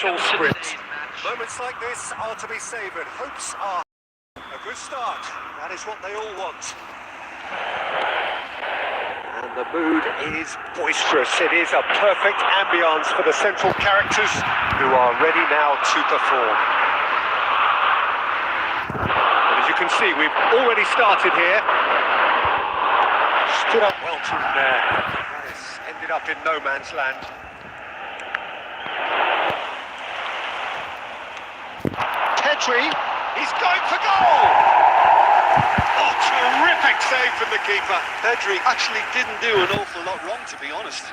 Sprint. Moments like this are to be savoured. Hopes are a good start. That is what they all want. And the mood is boisterous. It is a perfect ambience for the central characters who are ready now to perform. And as you can see, we've already started here. Stood up well to there. That has ended up in no man's land. Pedri, he's going for goal! Oh, terrific save from the keeper. Pedri actually didn't do an awful lot wrong, to be honest.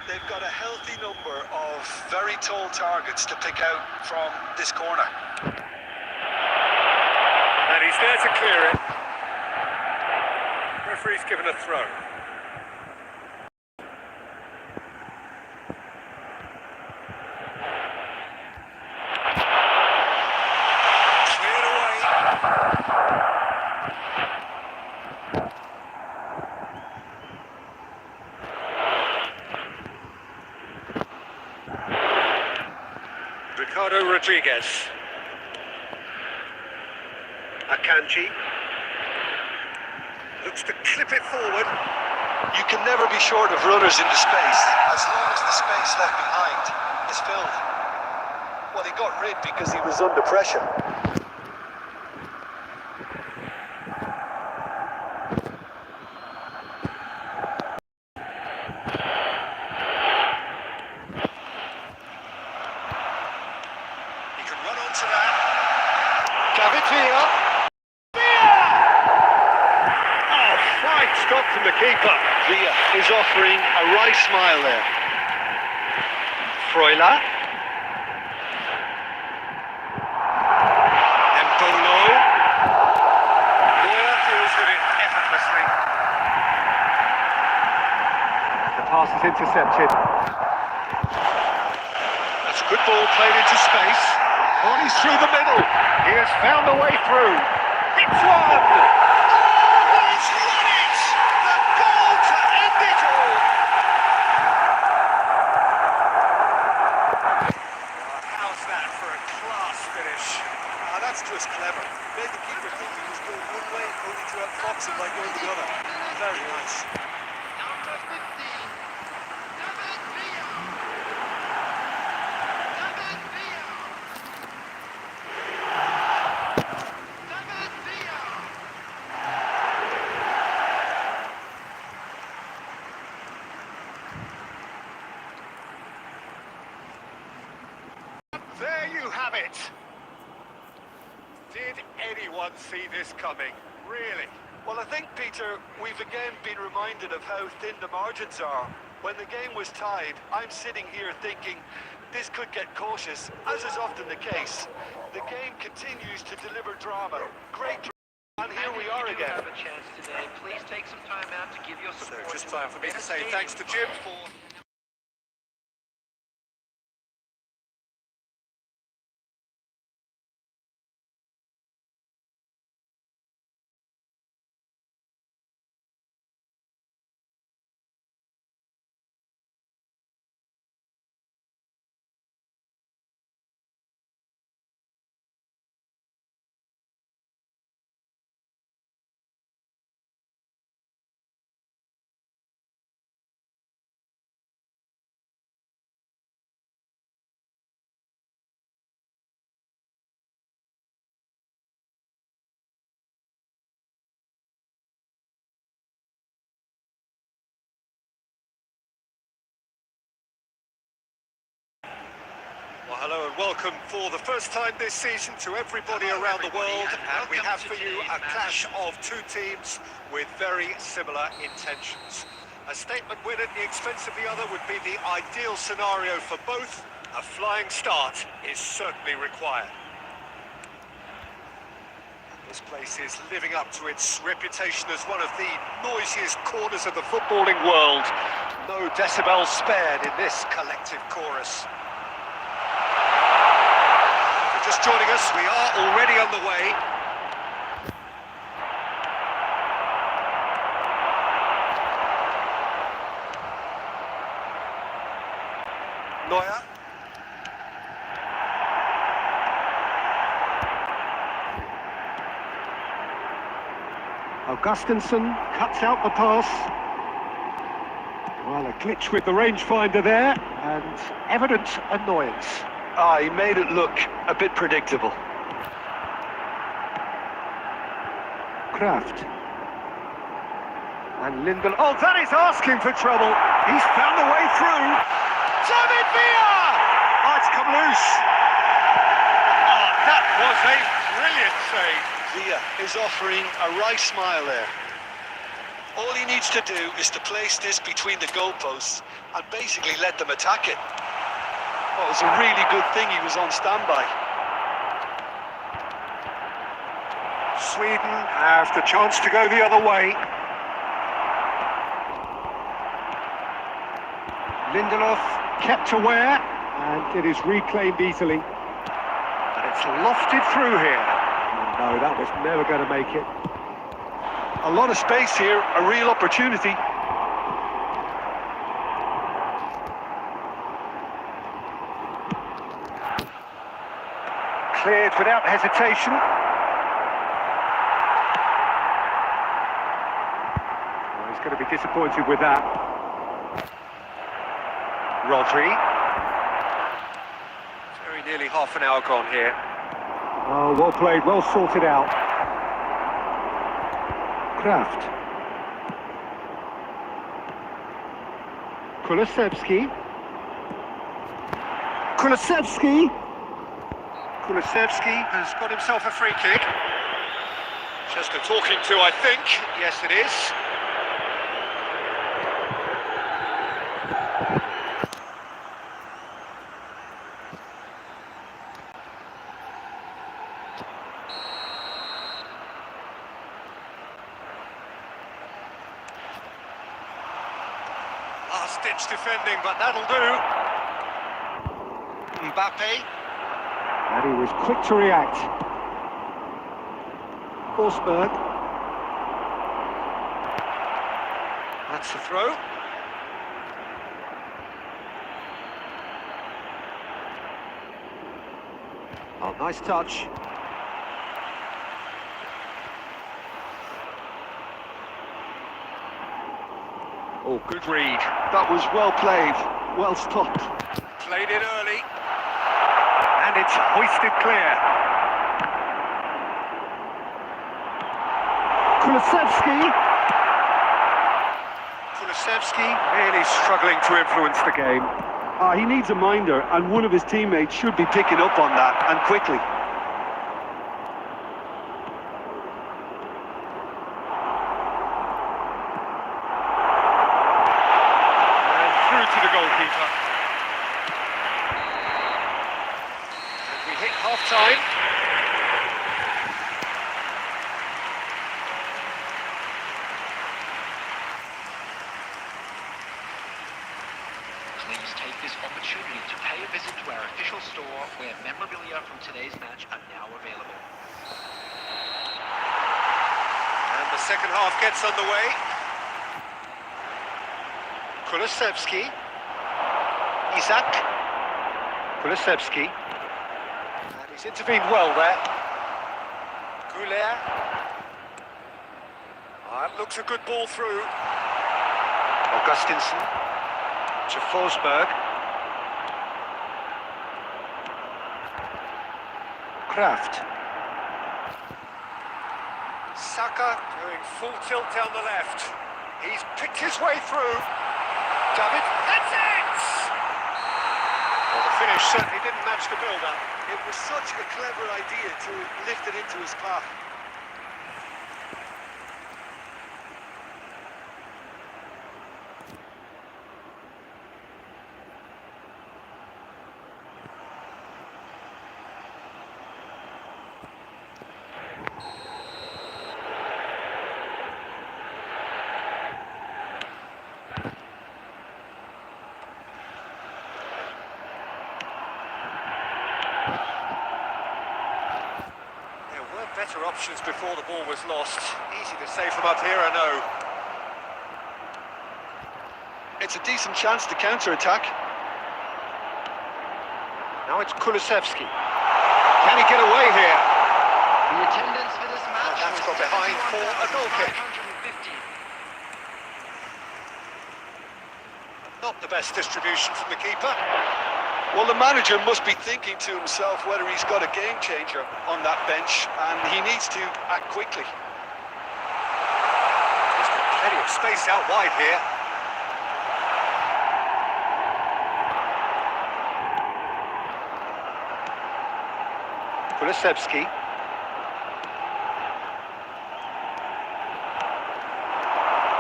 They've got a healthy number of very tall targets to pick out from this corner. And he's there to clear it. Referee's given a throw. Cleared away. Ricardo Rodriguez. Akanji looks to clip it forward. You can never be short of runners into space, as long as the space left behind is filled. Well, he got rid because he was under pressure. He can run onto that. Cavitilla. Stop from the keeper. Villa is offering a wry smile there. Freuler. Embolo. Neuer deals with it effortlessly. The pass is intercepted. That's a good ball played into space. Oh, he's through the middle. He has found a way through. It's one! That's just clever. Made the keeper think he was going one way, only to outfox him by going the other. Very nice. Number 15, David Villa. David Villa. David Villa. There you have it. Did anyone see this coming? Really? Well, I think, Peter, we've again been reminded of how thin the margins are. When the game was tied, I'm sitting here thinking this could get cautious, as is often the case. The game continues to deliver drama. Great drama, and here we are again. Have a chance today. Please take some time out to give your support. So just time for me to say thanks to Jim for... Well, hello and welcome for the first time this season to everybody around the world, and we have for you a clash of two teams with very similar intentions. A statement win at the expense of the other would be the ideal scenario for both. A flying start is certainly required. This place is living up to its reputation as one of the noisiest corners of the footballing world. No decibels spared in this collective chorus. just joining us, we are already on the way. Neuer. Augustinson cuts out the pass. Well, a glitch with the rangefinder there, and evident annoyance. He made it look a bit predictable. Kraft. And Lindel. Oh, that is asking for trouble. He's found a way through. David Villa! Oh, it's come loose. Oh, that was a brilliant save. Villa is offering a wry smile there. All he needs to do is to place this between the goalposts and basically let them attack it. Well, it's a really good thing he was on standby. Sweden have the chance to go the other way. Lindelof kept aware, and it is reclaimed easily. And it's lofted through here. No, that was never going to make it. A lot of space here, a real opportunity. Cleared without hesitation. Well, he's going to be disappointed with that. Rodri. Very nearly half an hour gone here. Oh, well played, well sorted out. Kraft. Kulusevski. Kulusevski. Kulusevski has got himself a free kick. Just a talking to, I think. Yes, it is. Last-ditch defending, but that'll do. Mbappe. And he was quick to react. Forsberg. That's the throw. Oh, nice touch. Oh, good read. That was well played, well stopped. Played it early. And it's hoisted clear. Kulusevski. Kulusevski really struggling to influence the game. He needs a minder, and one of his teammates should be picking up on that, and quickly. And through to the goalkeeper. And we hit half-time. Please take this opportunity to pay a visit to our official store where memorabilia from today's match are now available. And the second half gets underway. Kulusevski. Isak. Kulusevski. And he's intervened well there. Goulet. That looks a good ball through. Augustinson. To Forsberg. Kraft. Saka doing full tilt down the left. He's picked his way through. David, that's it! Well, the finish certainly didn't match the build-up. It was such a clever idea to lift it into his path. for options before the ball was lost. Easy to say from up here, I know. It's a decent chance to counter-attack. Now it's Kulusevski. Can he get away here? The attendance for this match That's was got behind for a goal kick. 71,550. Not the best distribution from the keeper. Well, the manager must be thinking to himself whether he's got a game changer on that bench, and he needs to act quickly. There's got plenty of space out wide here. Kulusevski.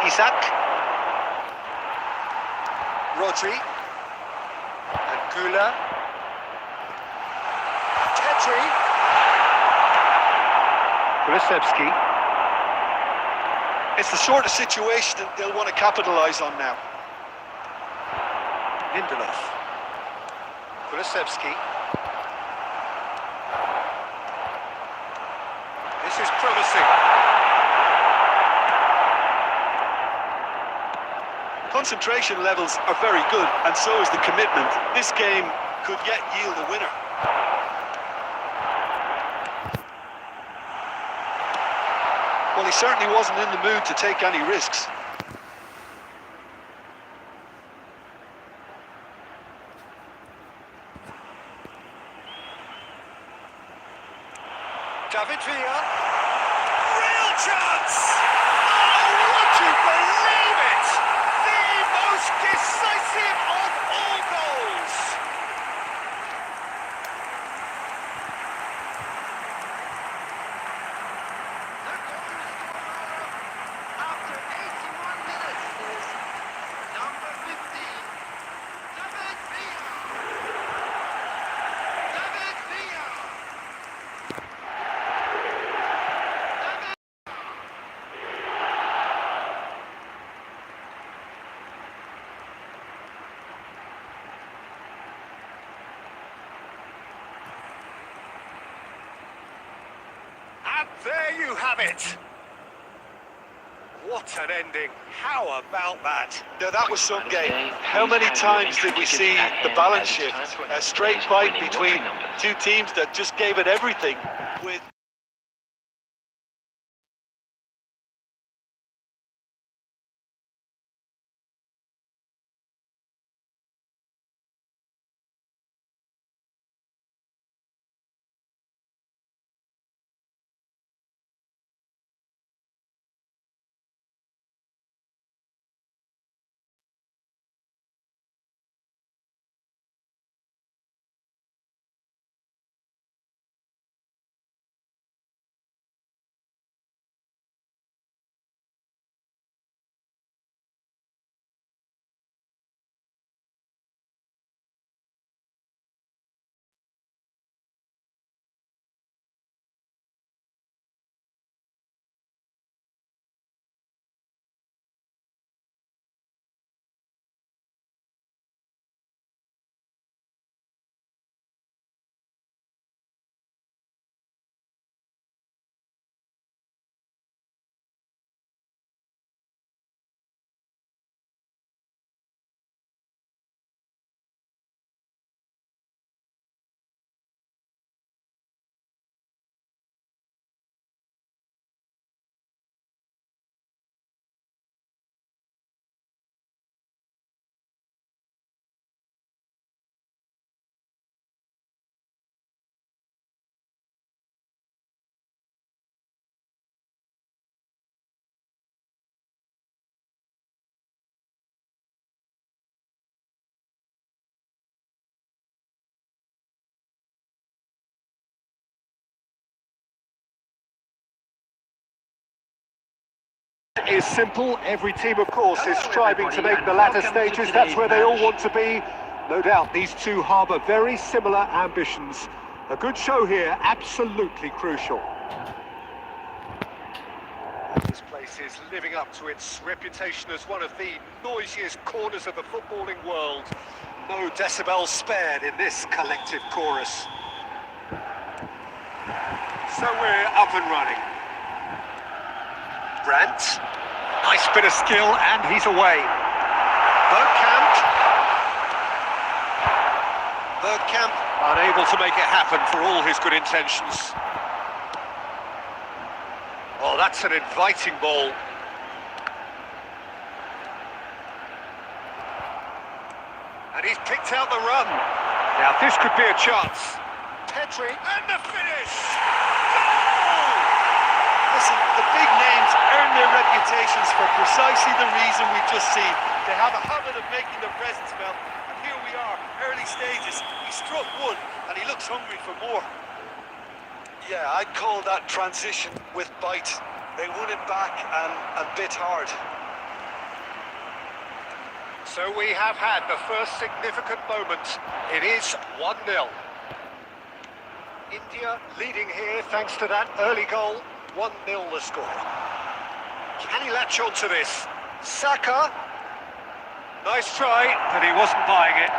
Isak. Rodri. And Gula. Pedri. Kulusevski. It's the sort of situation that they'll want to capitalise on now. Lindelof. Kulusevski. This is promising. Concentration levels are very good, and so is the commitment. This game could yet yield a winner. Well, he certainly wasn't in the mood to take any risks. David Villa. Real chance! Oh, would you believe it? The most decisive of all goals. The goal scorer after 81 minutes is number 15, David Villa. David Villa. And there you have it. What an ending. How about that? Now that was some game. How many times did we see the balance shift? A straight fight between two teams that just gave it everything with... Is simple. Every team, of course, is striving to make the latter stages. That's where they all want to be. No doubt these two harbour very similar ambitions. A good show here, absolutely crucial. This place is living up to its reputation as one of the noisiest corners of the footballing world. No decibels spared in this collective chorus. So we're up and running. Brandt. Nice bit of skill, and he's away. Bergkamp unable to make it happen for all his good intentions. Oh, that's an inviting ball. And he's picked out the run. Now this could be a chance. Pedri, and the finish! Goal! Listen, the big names earn their reputations for precisely the reason we've just seen. They have a habit of making their presence felt, and here we are, early stages. He struck one, and he looks hungry for more. Yeah, I'd call that transition with bite. They won it back and a bit hard. So we have had the first significant moment. It is 1-0. India leading here thanks to that early goal. 1-0 the score. Can he latch on to this? Saka. Nice try, but he wasn't buying it.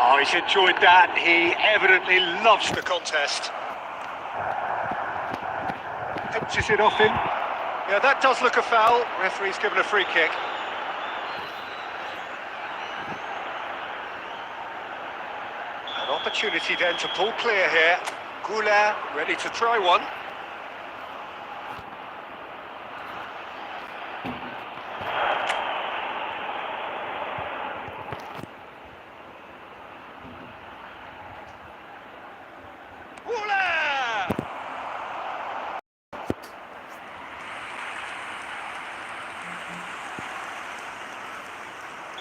Oh, he's enjoyed that. He evidently loves the contest. Pinches it off him. Yeah, that does look a foul. Referee's given a free kick. An opportunity then to pull clear here. Goulart ready to try one.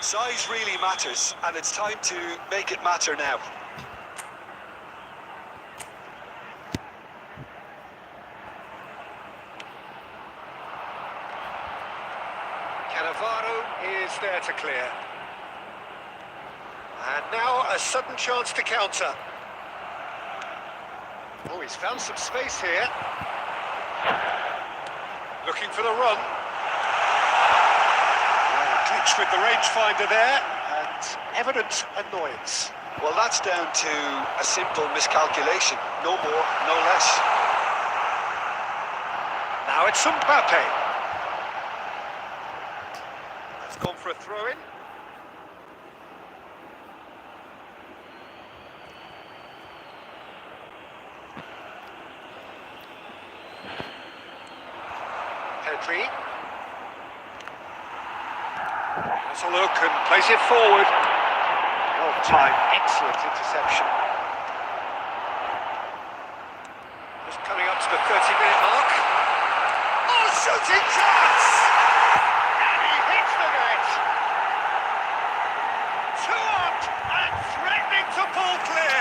Size really matters, and it's time to make it matter now. Cannavaro is there to clear. And now a sudden chance to counter. Oh, he's found some space here. Looking for the run. Glitch with the rangefinder there, and evident annoyance. Well, that's down to a simple miscalculation. No more, no less. Now it's Mbappe. That's gone for a throw-in. Pedri. Has a look and plays it forward. Well timed, excellent interception. Just coming up to the 30-minute mark. Oh, shooting chance! And he hits the net. 2 up and threatening to pull clear.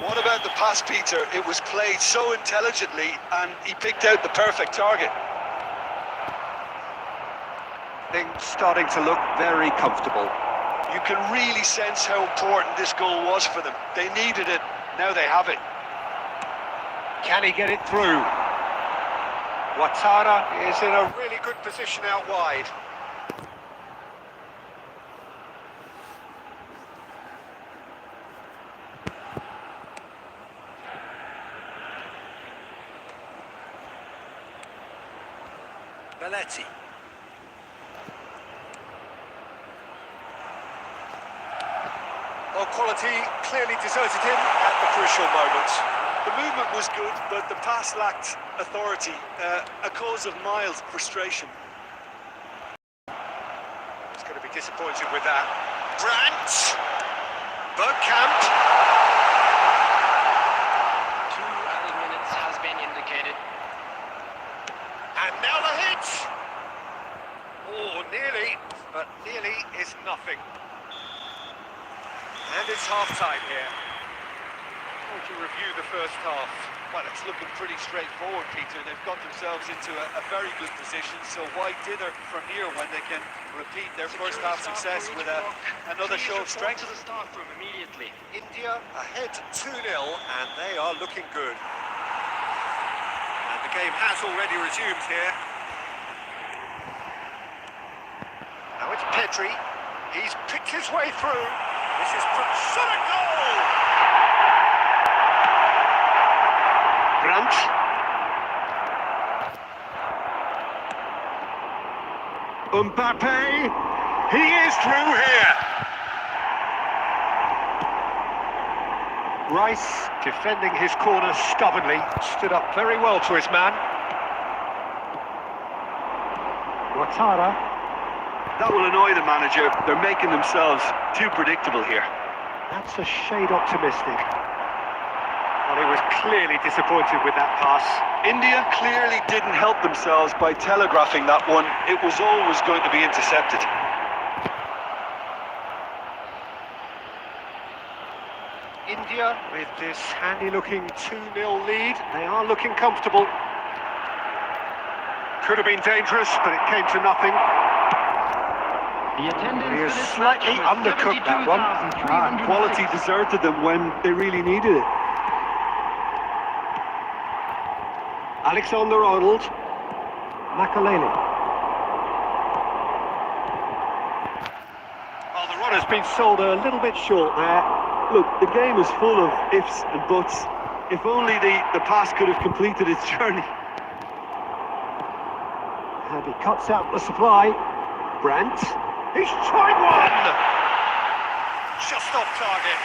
What about the pass, Peter? It was played so intelligently, and he picked out the perfect target. Things starting to look very comfortable. You can really sense how important this goal was for them. They needed it, now they have it. Can he get it through? Ouattara is in a really good position out wide. Belletti. Well, quality clearly deserted him at the crucial moment. The movement was good, but the pass lacked authority, a cause of mild frustration. He's going to be disappointed with that. Brandt! Bergkamp! 2 added minutes has been indicated. And now the hit! Oh, nearly, but nearly is nothing. And it's half-time here. How would you review the first half? Well, it's looking pretty straightforward, Peter. They've got themselves into a very good position, so why dither from here when they can repeat their first half success with another show of strength? To the start room immediately. India ahead 2-0, and they are looking good. And the game has already resumed here. Now it's Pedri. He's picked his way through. This is shot a goal! Brandt. Mbappe, he is through here. Rice defending his corner stubbornly, stood up very well to his man. Ouattara. That will annoy the manager. They're making themselves too predictable here. That's a shade optimistic. Well, he was clearly disappointed with that pass. India clearly didn't help themselves by telegraphing that one. It was always going to be intercepted. India, with this handy-looking 2-0 lead, they are looking comfortable. Could have been dangerous, but it came to nothing. The attendance He has for this slightly match was undercooked that one. 72,306. Quality deserted them when they really needed it. Alexander-Arnold. Makaleli. Well, the run has been sold a little bit short there. Look, the game is full of ifs and buts. If only the pass could have completed its journey. And he cuts out the supply. Brandt. He's tried one! Just off target.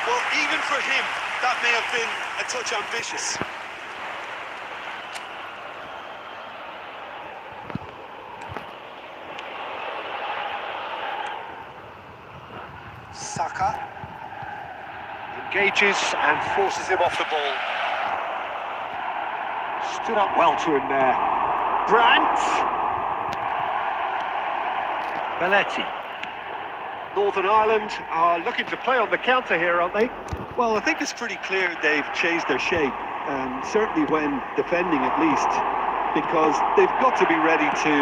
Well, even for him, that may have been a touch ambitious. Saka engages and forces him off the ball. Stood up well to him there. Brandt. Belletti. Northern Ireland are looking to play on the counter here, aren't they? Well, I think it's pretty clear they've changed their shape, certainly when defending at least, because they've got to be ready to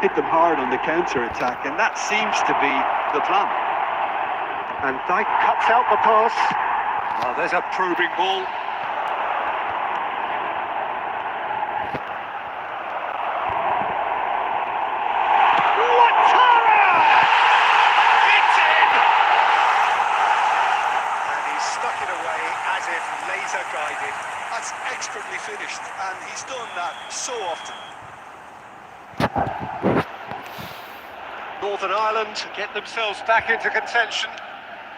hit them hard on the counter-attack, and that seems to be the plan. And Dyke cuts out the pass. Oh, there's a probing ball. Ouattara! It's in! And he's stuck it away as if laser guided. That's expertly finished, and he's done that so often. Northern Ireland get themselves back into contention.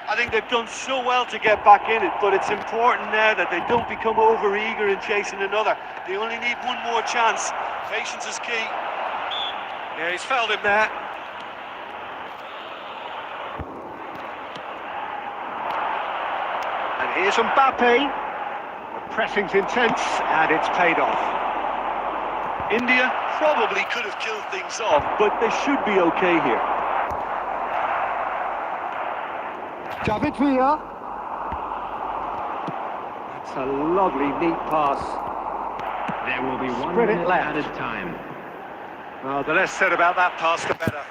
I think they've done so well to get back in it, but it's important now that they don't become over-eager in chasing another. They only need one more chance. Patience is key. Yeah, he's fouled him there. And here's Mbappe. The pressing's intense, and it's paid off. India probably could have killed things off, but they should be okay here. David Villa. That's a lovely, neat pass. There will be 1 Spread it minute left. added time. Well, the less said about that pass, the better.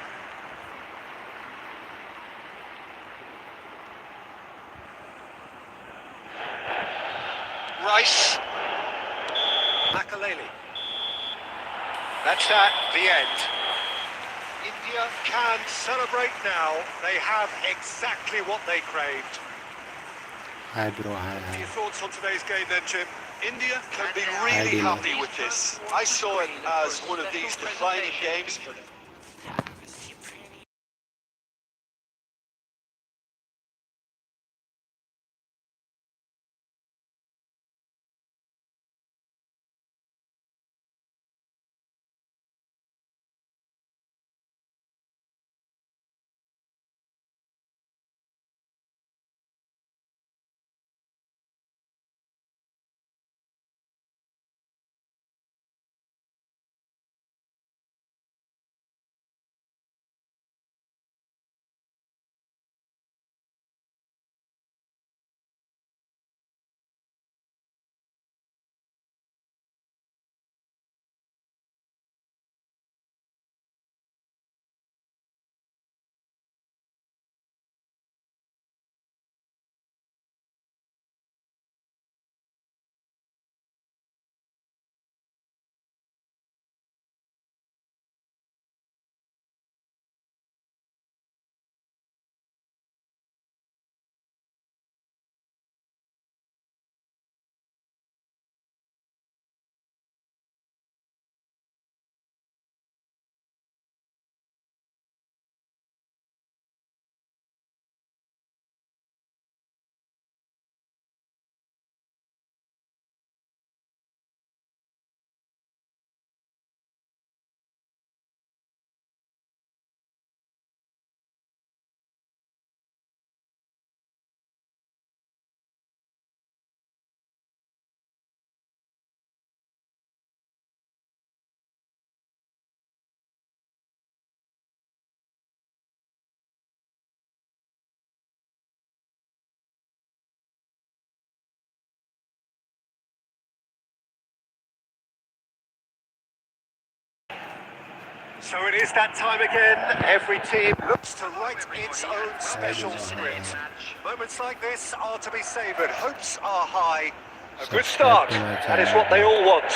Rice. Makaleli. That's that, the end. India can celebrate now. They have exactly what they craved. Hi bro, hi. Your thoughts on today's game then, Jim? India can be really Ideal. happy with this. I saw it as one of these defining games for them. So it is that time again. Every team looks to write its own special script. Moments like this are to be savoured. Hopes are high. A good start. That is what they all want.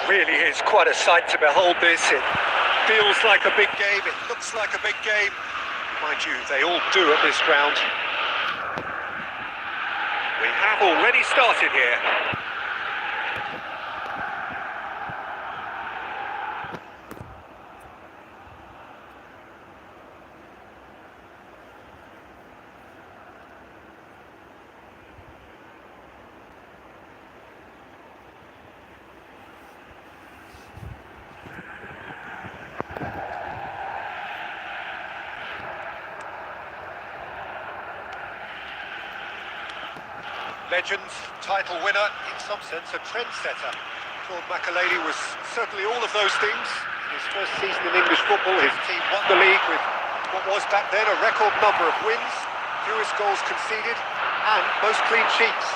Really is quite a sight to behold this. It feels like a big game. It looks like a big game. Mind you, they all do at this ground. We have already started here. Legend, title winner, in some sense a trendsetter. Claude Makelele was certainly all of those things. In his first season in English football, his team won the league with what was back then a record number of wins, fewest goals conceded, and most clean sheets.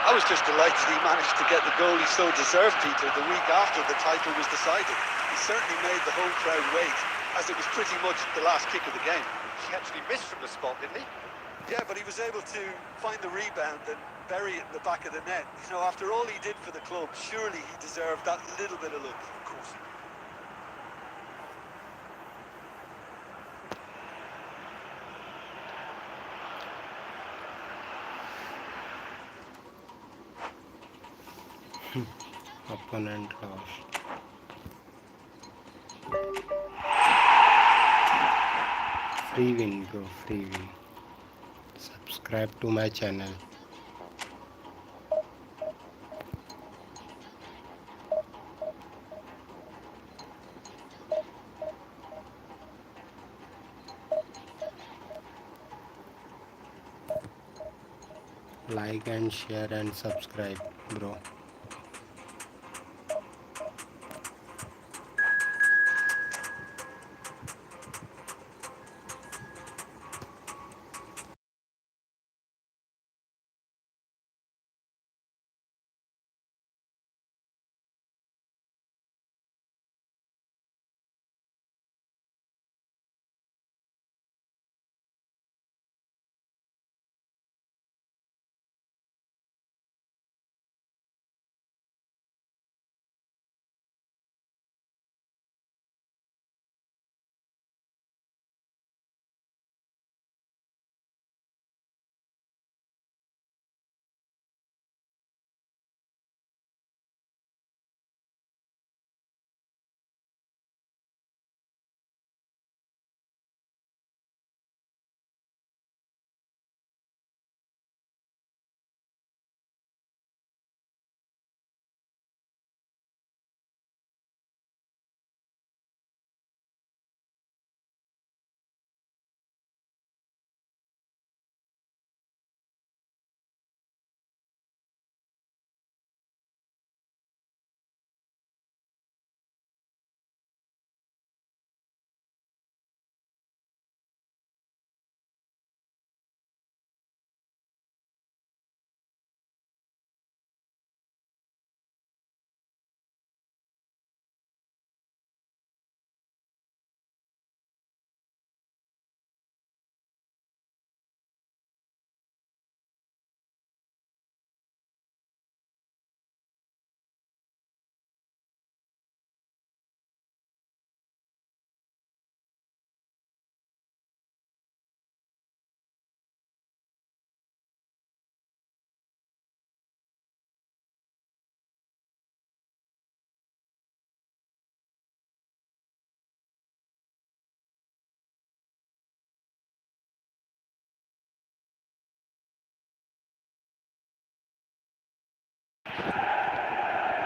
I was just delighted he managed to get the goal he so deserved, Peter, the week after the title was decided. He certainly made the home crowd wait, as it was pretty much the last kick of the game. He actually missed from the spot, didn't he? Yeah, but he was able to find the rebound and bury it in the back of the net. You know, after all he did for the club, surely he deserved that little bit of luck. Of course. Opponent lost. Free win, bro. Free win. Subscribe to my channel. Like and share and subscribe, bro.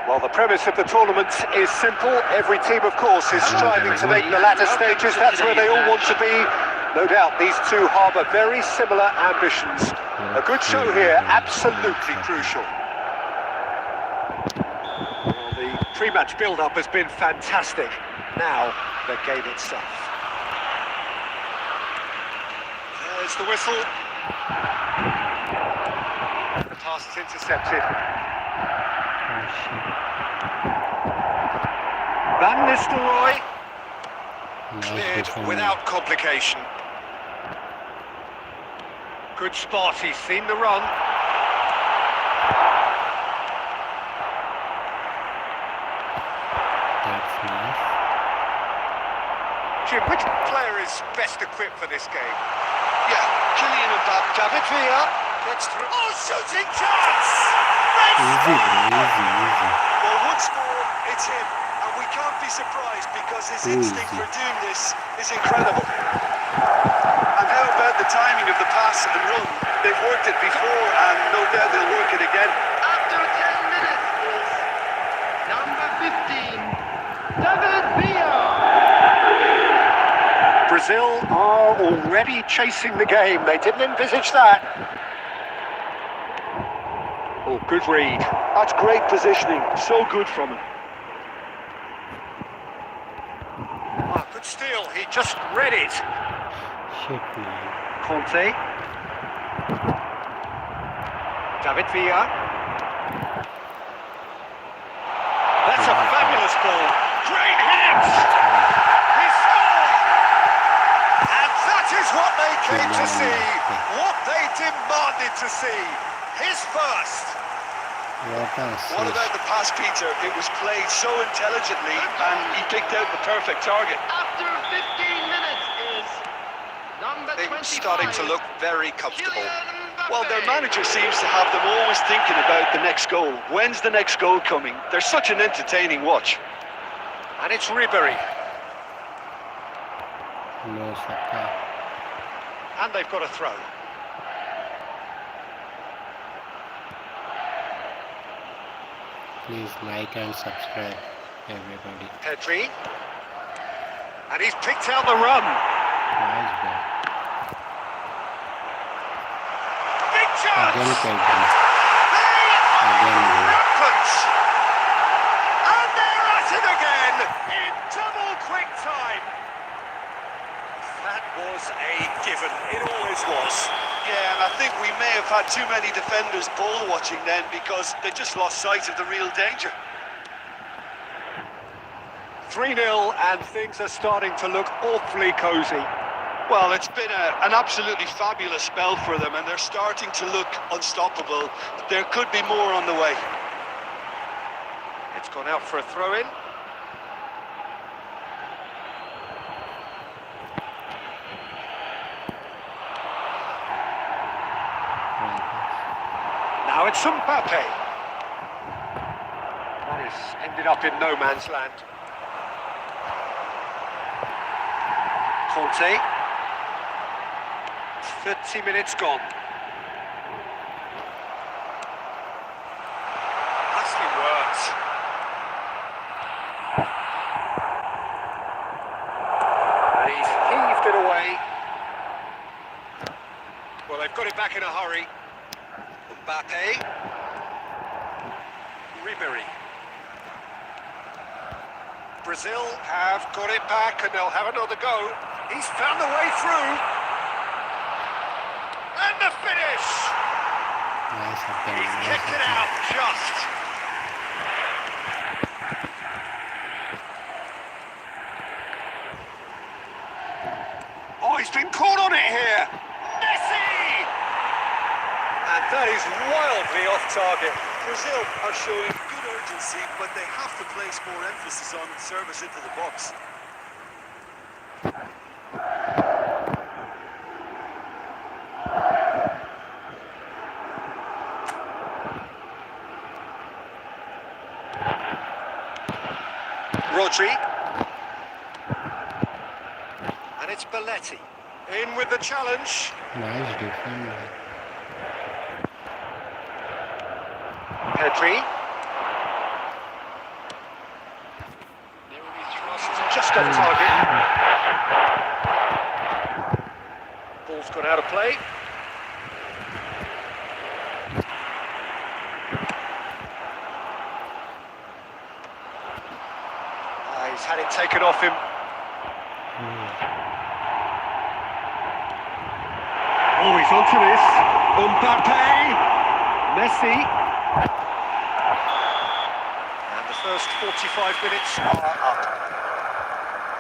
Well, the premise of the tournament is simple. Every team, of course, is striving to make the latter stages. That's where they all want to be. No doubt these two harbour very similar ambitions. A good show here, absolutely crucial. Well, the pre-match build-up has been fantastic. Now, the game itself. There's the whistle. The pass is intercepted. Van Nistelrooy Nice cleared defending. without complication. Good spot, he's seen the run. That's nice. Jim, which player is best equipped for this game? Yeah, Kylian Mbappe. David Villa gets through. Oh, shooting chance! Great Easy, bro. stop! Easy. Well, once more, it's him. And we can't be surprised because his Too instinct easy. for doing this is incredible. And how about the timing of the pass and run? They've worked it before and no doubt they'll work it again. After 10 minutes is number 15, David Villa. Brazil are already chasing the game. They didn't envisage that. Oh, good read. That's great positioning. So good from him. Ah, good steal, he just read it. Shit, man. Conte. David Villa. That's a fabulous ball. Great hit! He scored! And that is what they came to see. What they demanded to see. His first. What a What assist. about the pass, Peter? It was played so intelligently and he picked out the perfect target. After 15 minutes is number Things 25, starting to look very comfortable. Kylian Mbappe. Well, their manager seems to have them always thinking about the next goal. When's the next goal coming? They're such an entertaining watch. And it's Ribery. No Saka. And they've got a throw. Please like and subscribe, everybody. Pedri. And he's picked out the run. Nice ball. Big chance! Again, Pedri. They are Again, rampant! And they're at it again in double quick time. That was a given. It always was. Yeah, and I think we may have had too many defenders ball watching then because they just lost sight of the real danger. 3-0 and things are starting to look awfully cosy. Well, it's been an absolutely fabulous spell for them and they're starting to look unstoppable. There could be more on the way. It's gone out for a throw-in. Now it's Mbappe. That has ended up in no man's land. Conte. 30 minutes gone. Nicely worked. And he's heaved it away. Well, they've got it back in a hurry. Mbappe. Ribery. Brazil have got it back and they'll have another go. He's found the way through. And the finish! Nice attempt. He's Nice kicked it attempt. out just. Oh, he's been caught on it here. Messi! And that is wildly off target. Brazil are showing good urgency, but they have to place more emphasis on service into the box. Rodri. And it's Belletti. In with the challenge. Nice defending. Pedri. Just off target. Ball's gone out of play. He's had it taken off him. Oh, he's onto this. Mbappe. Messi. And the third first 45 minutes are up.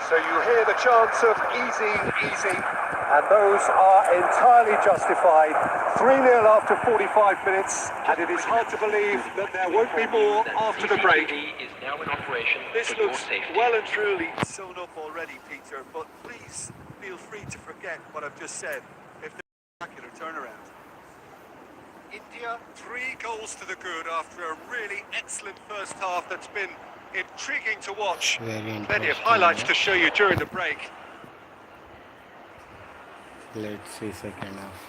So you hear the chants of easy, easy, and those are entirely justified. 3-0 after 45 minutes, and it is hard to believe that there won't be more after the break. is now in operation This for your looks safety. well and truly sewn up already, Peter, but please feel free to forget what I've just said if there's a spectacular turnaround. India, 3 goals to the good after a really excellent first half that's been intriguing to watch. Very Plenty of interesting highlights to match. show you during the break. Let's see second half.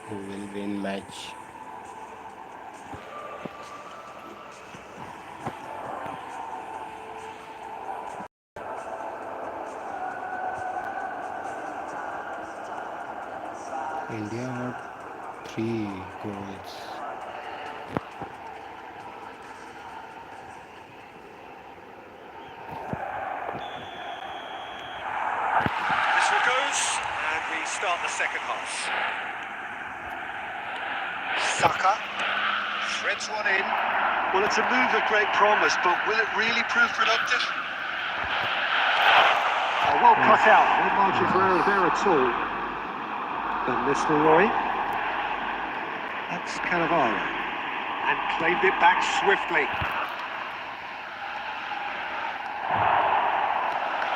Who will win match? India got 3 goals. Whistle goes, and we start the second half. Saka threads one in. Well, it's a move of great promise, but will it really prove productive? Well cut out, no margin for error there at all. Van Nistelrooy. That's Cannavaro. And claimed it back swiftly.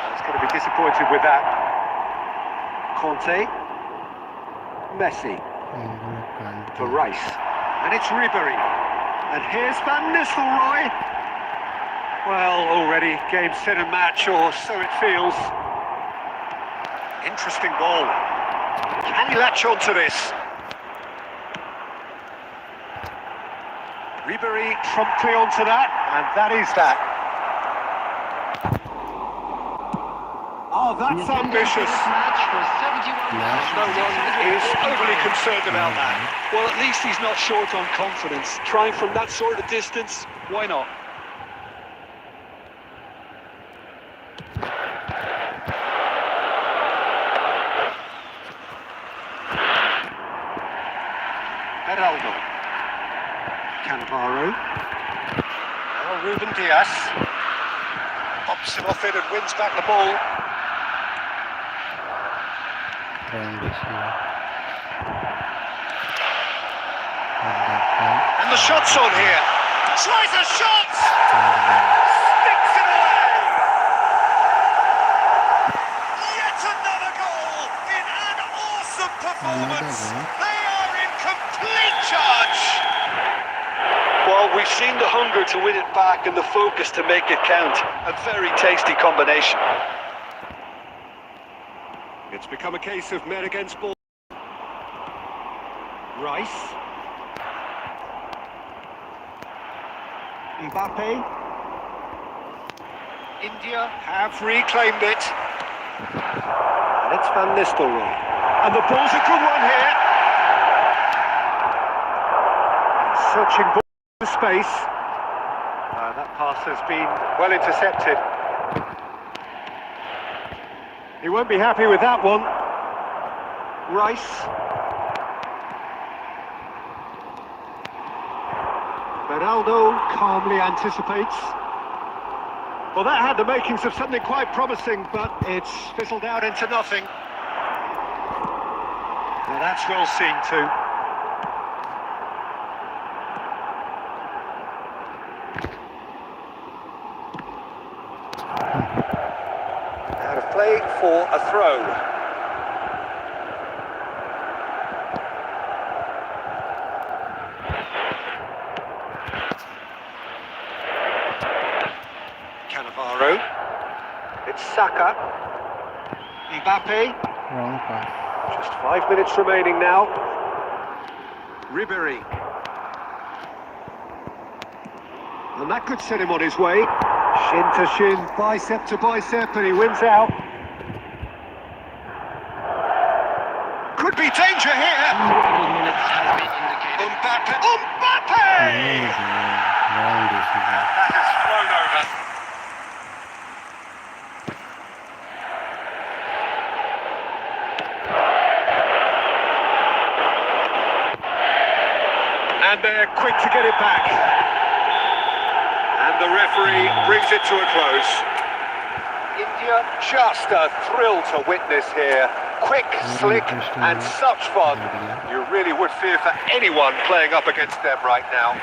He's going to be disappointed with that. Conte. Messi. For Rice. And it's Ribery. And here's Van Nistelrooy. Well, already game, set and match, or so it feels. Interesting ball. Can he latch on to this? Ribery promptly onto that, and that is that. Oh, that's ambitious. Match for 71 No one is overly concerned about that. Well, at least he's not short on confidence. Trying from that sort of distance, why not? Beraldo. Cannavaro. Now Ruben Diaz pops him off it and wins back the ball. And the shot's on here. Tries a shot! Sticks it away! Yet another goal in an awesome performance. They are in complete charge. Well, we've seen the hunger to win it back and the focus to make it count. A very tasty combination. It's become a case of men against ball. Rice. Mbappe. India have reclaimed it. And it's Van Nistelrooy. And the ball's a good one here. Searching ball for space. That pass has been well intercepted. He won't be happy with that one. Rice. Beraldo calmly anticipates. Well, that had the makings of something quite promising, but it's fizzled out into nothing. Well, that's well seen too. Out of play for a throw. Cannavaro. It's Saka. Mbappe. Wrong pass. Just 5 minutes remaining now. Ribery. And that could set him on his way. Shin to shin, bicep to bicep, and he wins out. Could be danger here. Minutes has been indicated. Mbappe. Mbappe! Wrong decision. That has flown over. And they're quick to get it back. And And the referee brings it to a close. India, just a thrill to witness here. Quick, slick, and such fun. You really would fear for anyone playing up against them right now.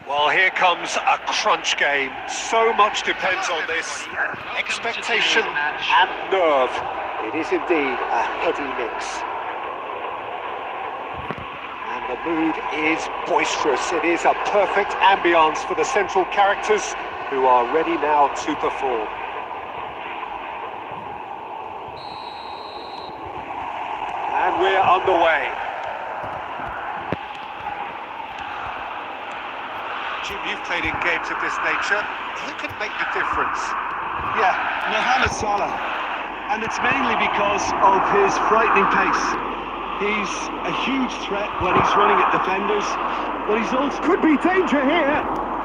Well, here comes a crunch game. So much depends on this. Expectation and nerve. It is indeed a heady mix. And the mood is boisterous. It is a perfect ambience for the central characters who are ready now to perform. And we're underway. Jim, you've played in games of this nature. Who can make the difference? Yeah, Mohamed Salah. And it's mainly because of his frightening pace. He's a huge threat when he's running at defenders, but he's also... Could be danger here.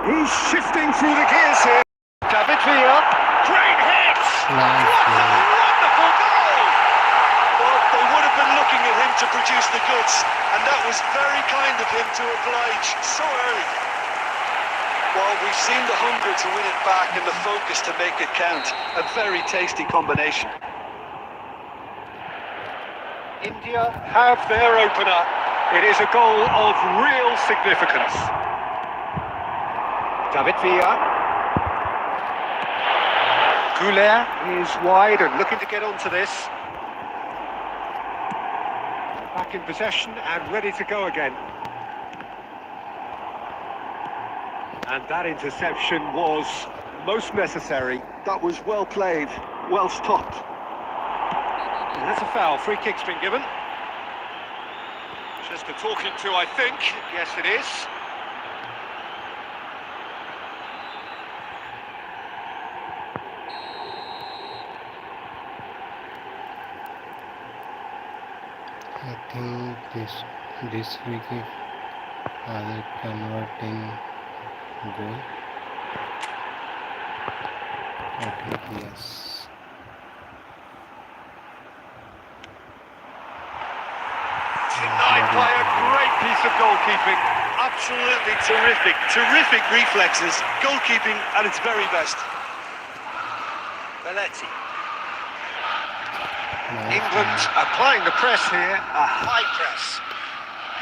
He's shifting through the gears here. David Villa. Great hit! What a wonderful goal! Well, they would have been looking at him to produce the goods, and that was very kind of him to oblige so early. Well, we've seen the hunger to win it back and the focus to make it count. A very tasty combination. India have their opener. It is a goal of real significance. David Villa. Goulet is wide and looking to get onto this. Back in possession and ready to go again. And that interception was most necessary. That was well played, well stopped. And that's a foul. Free kick's been given. Just a talking to, I think. Yes, it is. I think this free kick are they converting Goal. I think yes. Denied by a great piece of goalkeeping. Absolutely terrific. Terrific reflexes. Goalkeeping at its very best. Belletti. Nice. England applying the press here, a high press.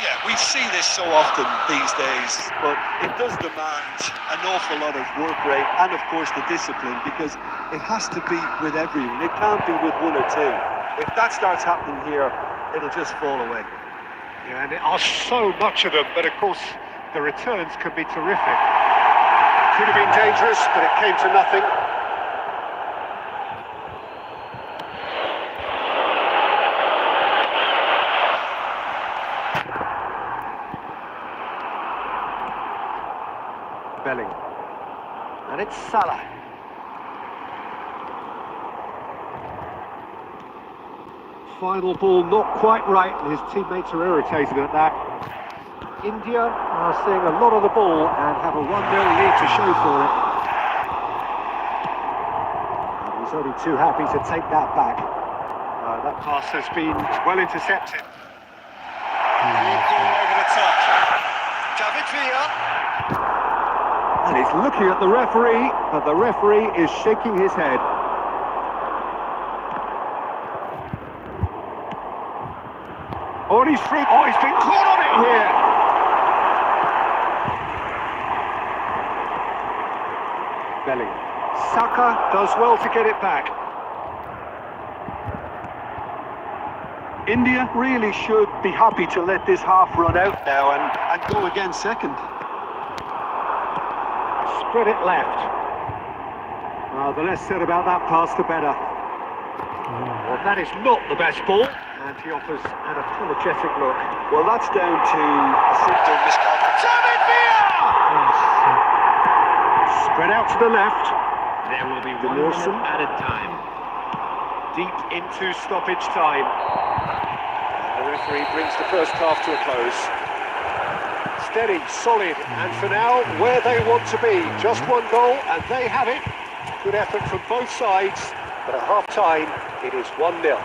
Yeah, we see this so often these days, but it does demand an awful lot of work rate and, of course, the discipline, because it has to be with everyone. It can't be with one or two. If that starts happening here, it'll just fall away. Yeah, and there are so much of them, but of course the returns can be terrific. Could have been dangerous, but it came to nothing. Belling. And it's Salah. Final ball not quite right, and his teammates are irritated at that. India are seeing a lot of the ball and have a 1-0 lead to show for it. And he's only too happy to take that back. That pass has been well intercepted. Over the top. David Villa. And he's looking at the referee, but the referee is shaking his head. Oh, and he's free. Oh, he's been caught on it here. Belling. Saka does well to get it back. India really should be happy to let this half run out now and go again second. Spread it left. Well, the less said about that pass, the better. Well, that is not the best ball. And he offers an apologetic look. Well, that's down to a simple miscalculation. David Villa! Spread out to the left. There will be 1 Wilson. minute added time. Deep into stoppage time. And the referee brings the first half to a close. Steady, solid, and for now, where they want to be. Just one goal, and they have it. Good effort from both sides, but at half-time, it is 1-0.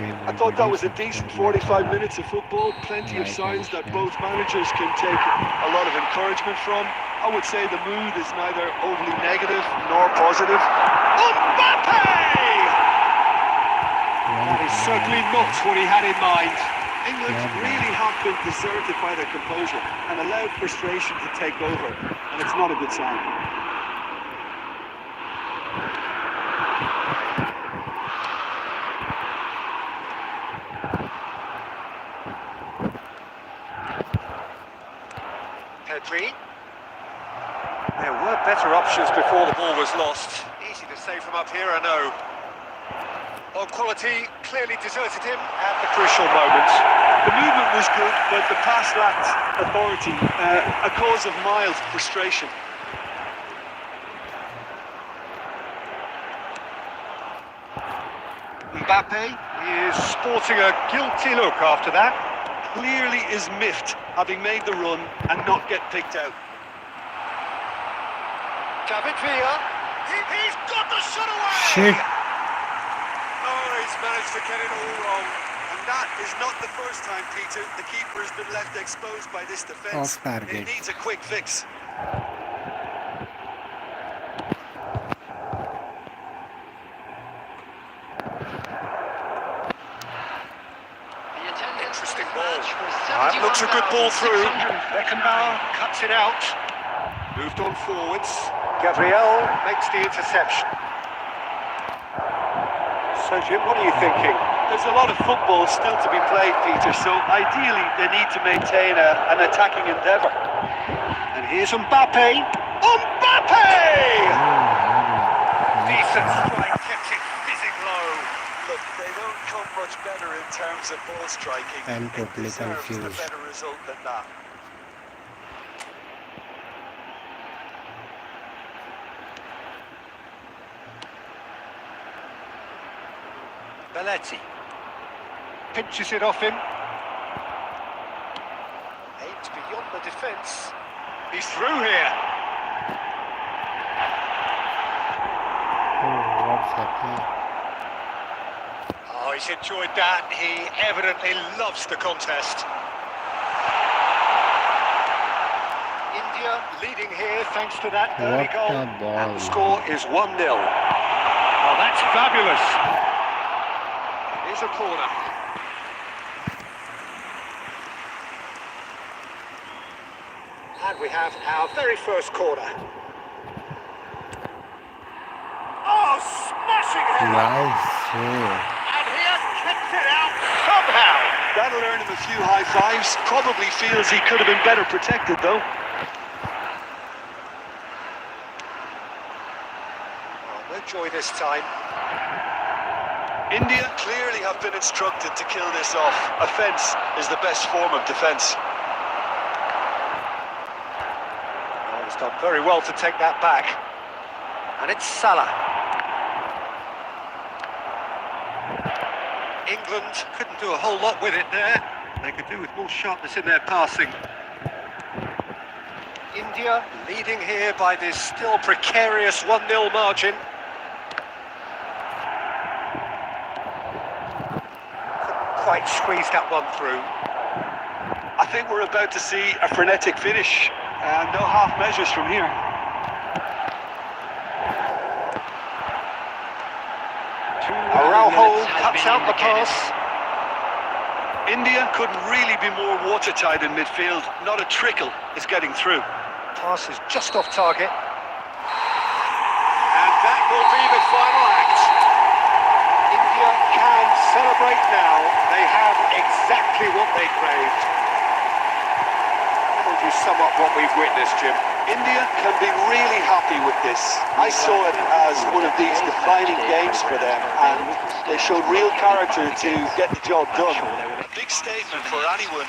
I thought that was a decent 45 minutes of football. Plenty of signs that both managers can take a lot of encouragement from. I would say the mood is neither overly negative nor positive. Mbappe! That is certainly not what he had in mind. England really have been deserted by their composure and allowed frustration to take over, and it's not a good sign. Pedri. There were better options before the ball was lost. Easy to say from up here, I know. Well, quality clearly deserted him at the crucial moment. The movement was good, but the pass lacked authority, a cause of mild frustration. Mbappe is sporting a guilty look after that. Clearly is miffed, having made the run and not get picked out. David Villa. He's got the shot away! Shit. Oh, he's managed to get it all wrong. And that is not the first time, Peter. The keeper has been left exposed by this defence. Off target. It needs a quick fix. Interesting ball. That looks a good ball through. Beckenbauer cuts it out. Moved on forwards. Gabriel makes the interception. So, Jim, what are you thinking? There's a lot of football still to be played, Peter, so ideally they need to maintain an attacking endeavour. And here's Mbappe. Mbappe! Decent strike, kept it fizzing low. Look, they don't come much better in terms of ball striking. I'm It totally deserves a confused. better result than that. Belletti. Pinches it off him. Aims beyond the defence. He's through here. Oh, what's happening? Oh, he's enjoyed that. He evidently loves the contest. India leading here thanks to that early What goal. a ball, And the score man. is 1-0. Oh, that's fabulous. Here's a corner. And we have our very first corner. Oh, smashing header! Nice save. And he has kicked it out somehow. That'll earn him a few high fives. Probably feels he could have been better protected, though. Oh, no joy this time. India clearly have been instructed to kill this off. Offence is the best form of defence. Oh, he's done very well to take that back. And it's Salah. England couldn't do a whole lot with it there. They could do with more sharpness in their passing. India leading here by this still precarious 1-0 margin. Couldn't quite squeeze that one through. I think we're about to see a frenetic finish. No half measures from here. Araujo cuts out the pass. India couldn't really be more watertight in midfield. Not a trickle is getting through. Pass is just off target. And that will be the final act. India can celebrate now. They have exactly what they craved. How would you sum up what we've witnessed, Jim? India can be really happy with this. I saw it as one of these defining games for them, and they showed real character to get the job done. Big statement for anyone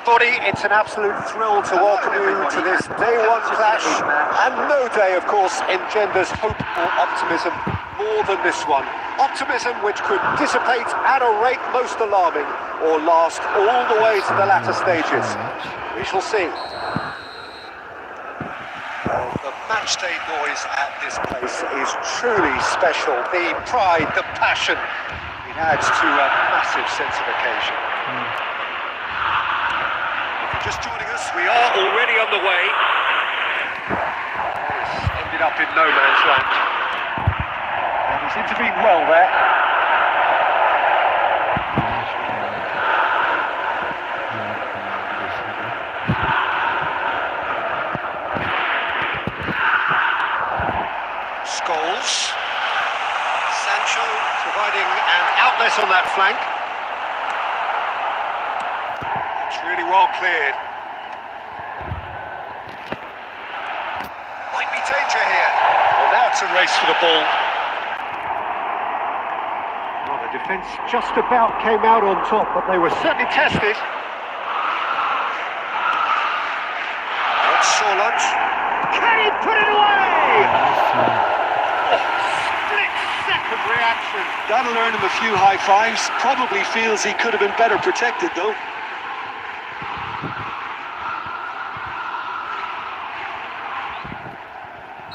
everybody, it's an absolute thrill to welcome you to this day one clash, and no day, of course, engenders hope or optimism more than this one. Optimism which could dissipate at a rate most alarming, or last all the way to the latter stages. We shall see. The matchday noise at this place is truly special. The pride, the passion, it adds to a massive sense of occasion. If you're just joining us, we are already on the way. It's ended up in no man's land. And he's intervened well there. Scholes. Sancho providing an outlet on that flank. It's really well cleared. Might be danger here. Well, now it's a race for the ball. Well, the defence just about came out on top, but they were certainly tested. That's Solange. Can he put it away? Split-second reaction. That'll earn him a few high fives. Probably feels he could have been better protected, though.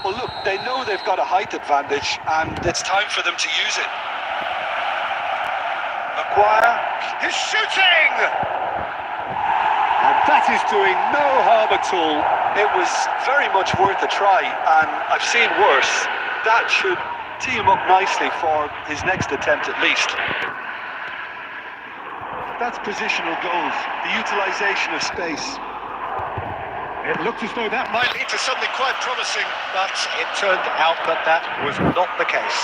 Well, look, they know they've got a height advantage, and it's time for them to use it. Maguire, he's shooting! And that is doing no harm at all. It was very much worth a try, and I've seen worse. That should tee him up nicely for his next attempt at least. That's positional goals, the utilisation of space. It looked as though that might lead to something quite promising, but it turned out that that was not the case.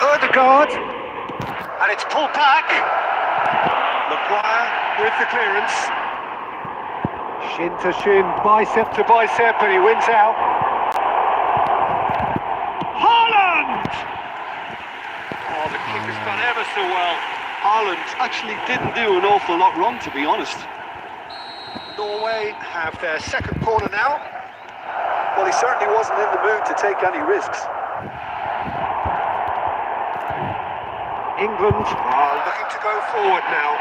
Odegaard, and it's pulled back. Maguire with the clearance. Shin to shin, bicep to bicep, and he wins out. Haaland! Oh, the keeper's done ever so well. Haaland actually didn't do an awful lot wrong, to be honest. Norway have their second corner now. Well, he certainly wasn't in the mood to take any risks. England are looking to go forward now.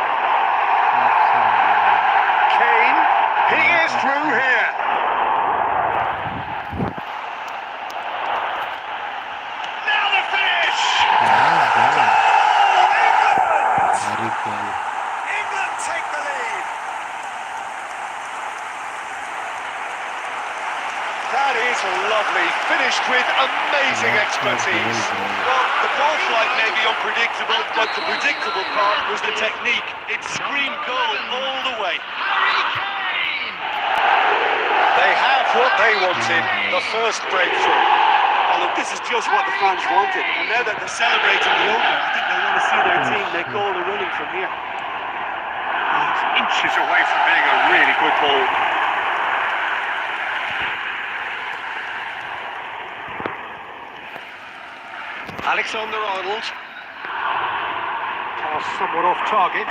Kane, he is through here. Now the finish! England take the lead. That is lovely, finished with amazing expertise. Well, the ball flight may be unpredictable, but the predictable part was the technique. It screamed goal all the way. They have what they wanted, the first breakthrough. Oh, look, this is just what the fans wanted. And now that they're celebrating the opener, I think they want to see their team make all the running from here. It's inches away from being a really good ball. Alexander-Arnold. Pass somewhat off target.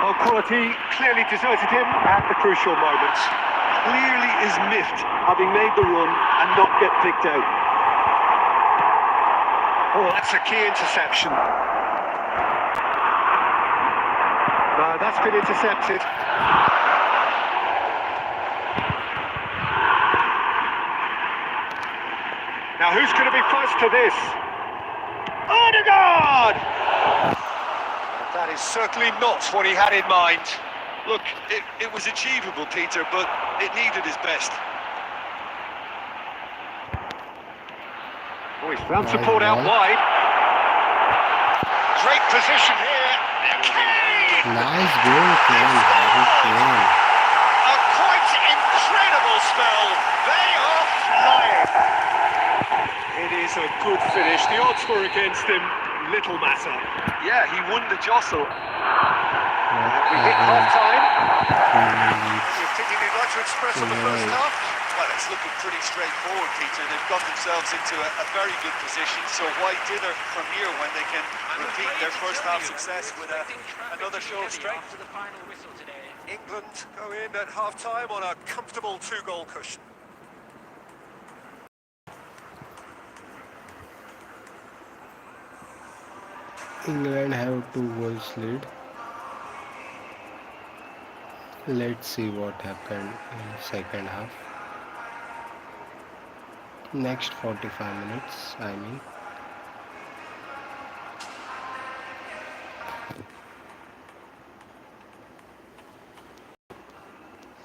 Oh, quality clearly deserted him at the crucial moments. Clearly is miffed, having made the run and not get picked out. Oh, that's a key interception. No, that's been intercepted. Now, who's going to be first to this? Odegaard! That is certainly not what he had in mind. Look, it was achievable, Peter, but it needed his best. Oh, he's found support out wide. Great position here. Kane! Nice goal, Kane. A quite incredible spell. They are flying. It is a good finish. The odds were against him. Little matter. Yeah, he won the jostle. We hit half time. Anything you'd like to express on the first half? Well, it's looking pretty straightforward, Peter. They've got themselves into a very good position, so why dither from here when they can repeat their first half success with another show of strength? To the final whistle today. England go in at half-time on a comfortable 2-goal cushion. England have 2 goals lead. Let's see what happened in second half. Next 45 minutes, I mean.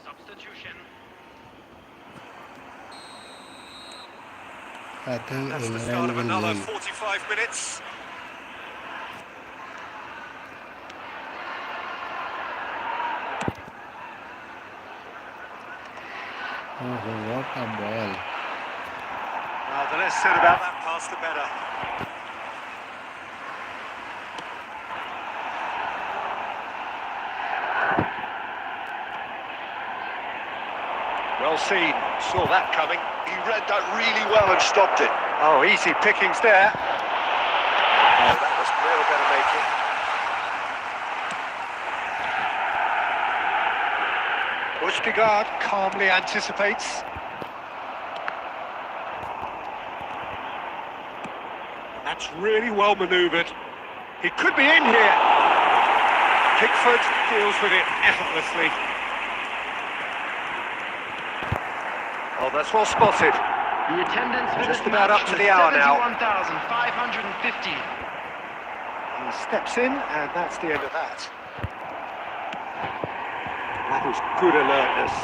Substitution. I think That's the start England of will another win. 45 minutes. Oh, what a ball. The less said about that pass, the better. Well seen, saw that coming. He read that really well and stopped it. Oh, easy pickings there. Oh, that was well better making. Østigard calmly anticipates. That's really well manoeuvred. He could be in here. Pickford deals with it effortlessly. Oh, that's well spotted. The attendance for Just this about match up to was the hour now. 71,550. He steps in, and that's the end of that. That was good alertness.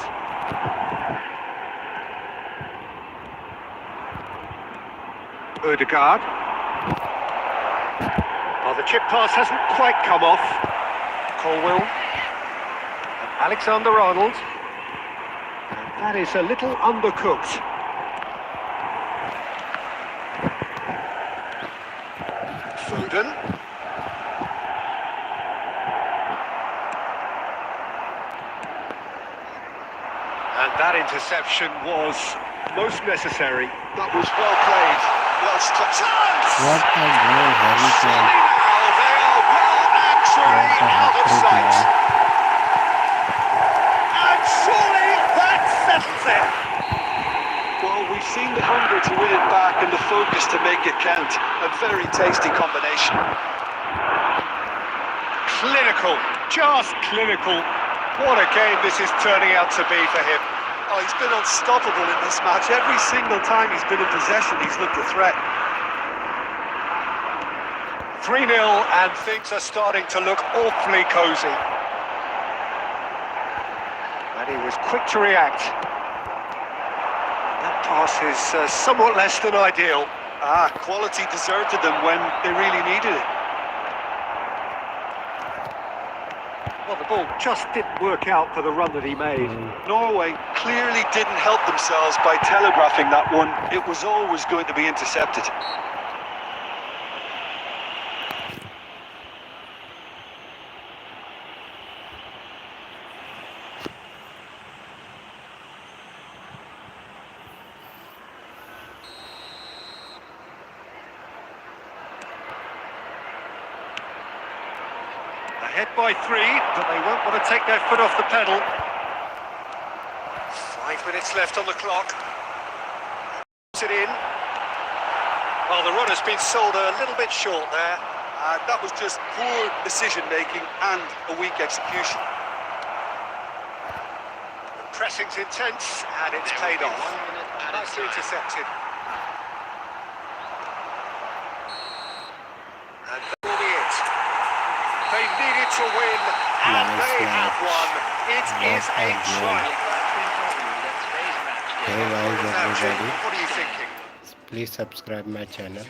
Ødegaard. Oh, the chip pass hasn't quite come off. Colwill. And Alexander-Arnold. And that is a little undercooked. Foden. And that interception was most necessary. That was well played. Well struck. Chance! What a goal, Harry Kane. Now they are well and truly What a out of hat-trick sight. now. And surely that settles it. Well, we've seen the hunger to win it back and the focus to make it count. A very tasty combination. Clinical, just clinical. What a game this is turning out to be for him. Oh, he's been unstoppable in this match. Every single time he's been in possession, he's looked a threat. 3-0 and things are starting to look awfully cosy. And he was quick to react. That pass is somewhat less than ideal. Quality deserted them when they really needed it. Well, the ball just didn't work out for the run that he made. Norway clearly didn't help themselves by telegraphing that one. It was always going to be intercepted. Ahead by 3, but they won't want to take their foot off the pedal. 5 minutes left on the clock. Puts it in. Well, the run has been sold a little bit short there. That was just poor decision-making and a weak execution. The pressing's intense, and it's paid off. Nicely intercepted. And that will be it. They needed to win, and they have won. It is a triumph. Hey guys, Now, Jim, everybody, what are you thinking? please subscribe my channel,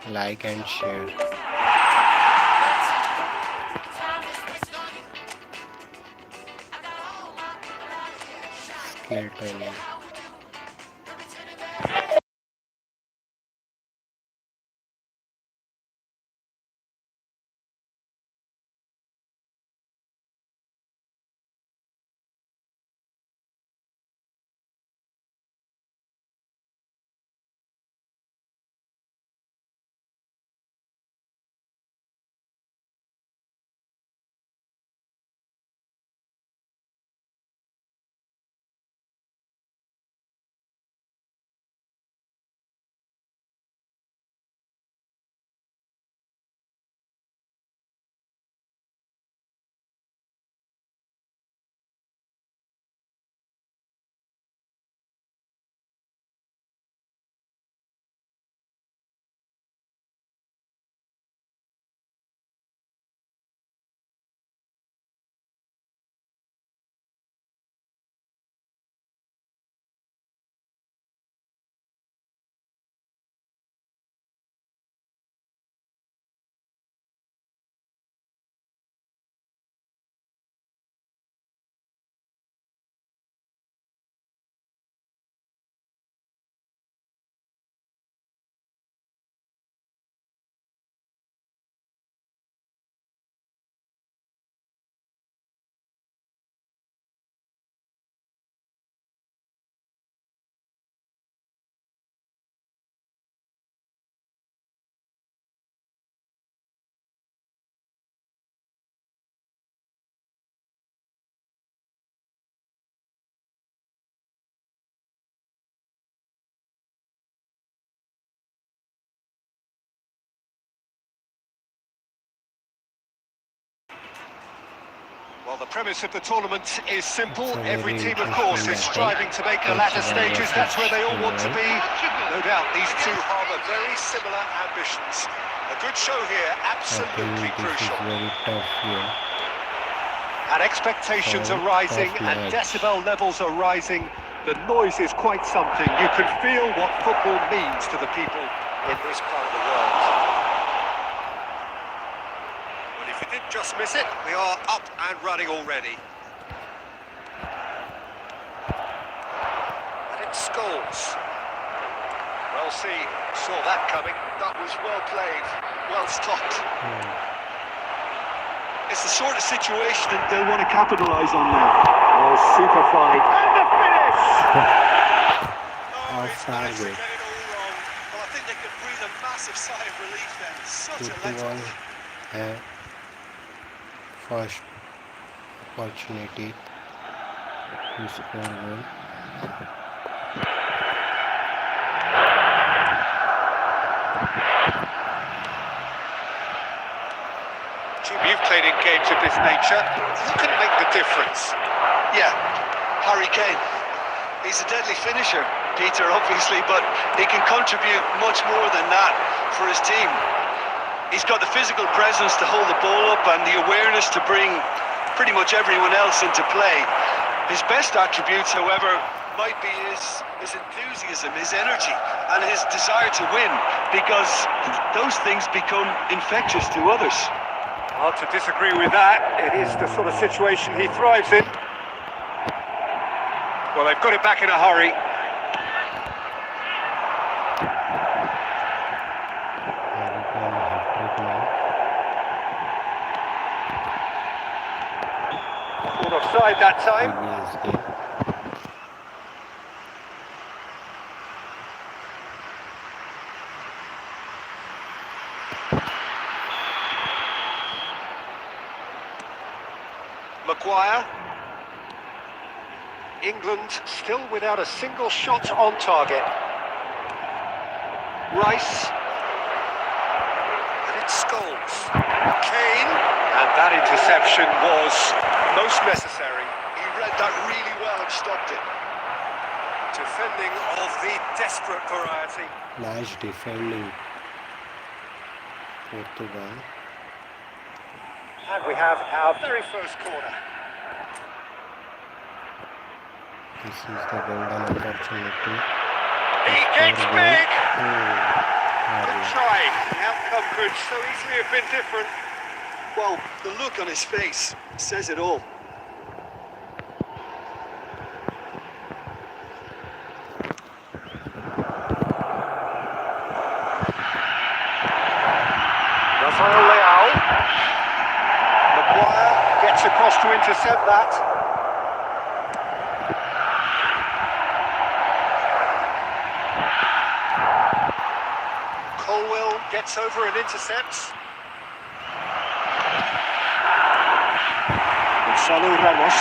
like and share. Skill training. Well, the premise of the tournament is simple. It's a Every very team, of course, is interesting striving to make the latter stages. That's where they all want to be. No doubt, these two harbour very similar ambitions. A good show here, absolutely crucial. Very tough here. And expectations are So, rising tough and match. decibel levels are rising. The noise is quite something. You can feel what football means to the people in this part of the world. Well, if you did just miss it, we are up and running already. And it's Scholes. Well seen, saw that coming. That was well played, well stopped. It's the sort of situation that they'll want to capitalise on now. Oh, super fight. And the finish! Oh, he's managed to target. get it all wrong. Well, I think they could breathe a massive sigh of relief then. Such a Football letdown. first opportunity to score goal. Jim, you've played in games of this nature. Who can make the difference? Yeah, Harry Kane. He's a deadly finisher, Peter, obviously, but he can contribute much more than that for his team. He's got the physical presence to hold the ball up and the awareness to bring pretty much everyone else into play. His best attributes, however, might be his enthusiasm, his energy, and his desire to win, because those things become infectious to others. Hard to disagree with that. It is the sort of situation he thrives in. Well, they've got it back in a hurry. Caught offside that time. Maguire. England still without a single shot on target. Rice. And it's Scholes. Kane. And that interception was most necessary. He read that really well and stopped it. Defending of the desperate variety. Nice defending. Portugal. And we have our very first corner. This is the golden opportunity. He gets big! Oh, Good try. The outcome could so easily have been different. Well, the look on his face says it all. Rafael Leao. Maguire gets across to intercept that. Colwell gets over and intercepts. Gonzalo Ramos.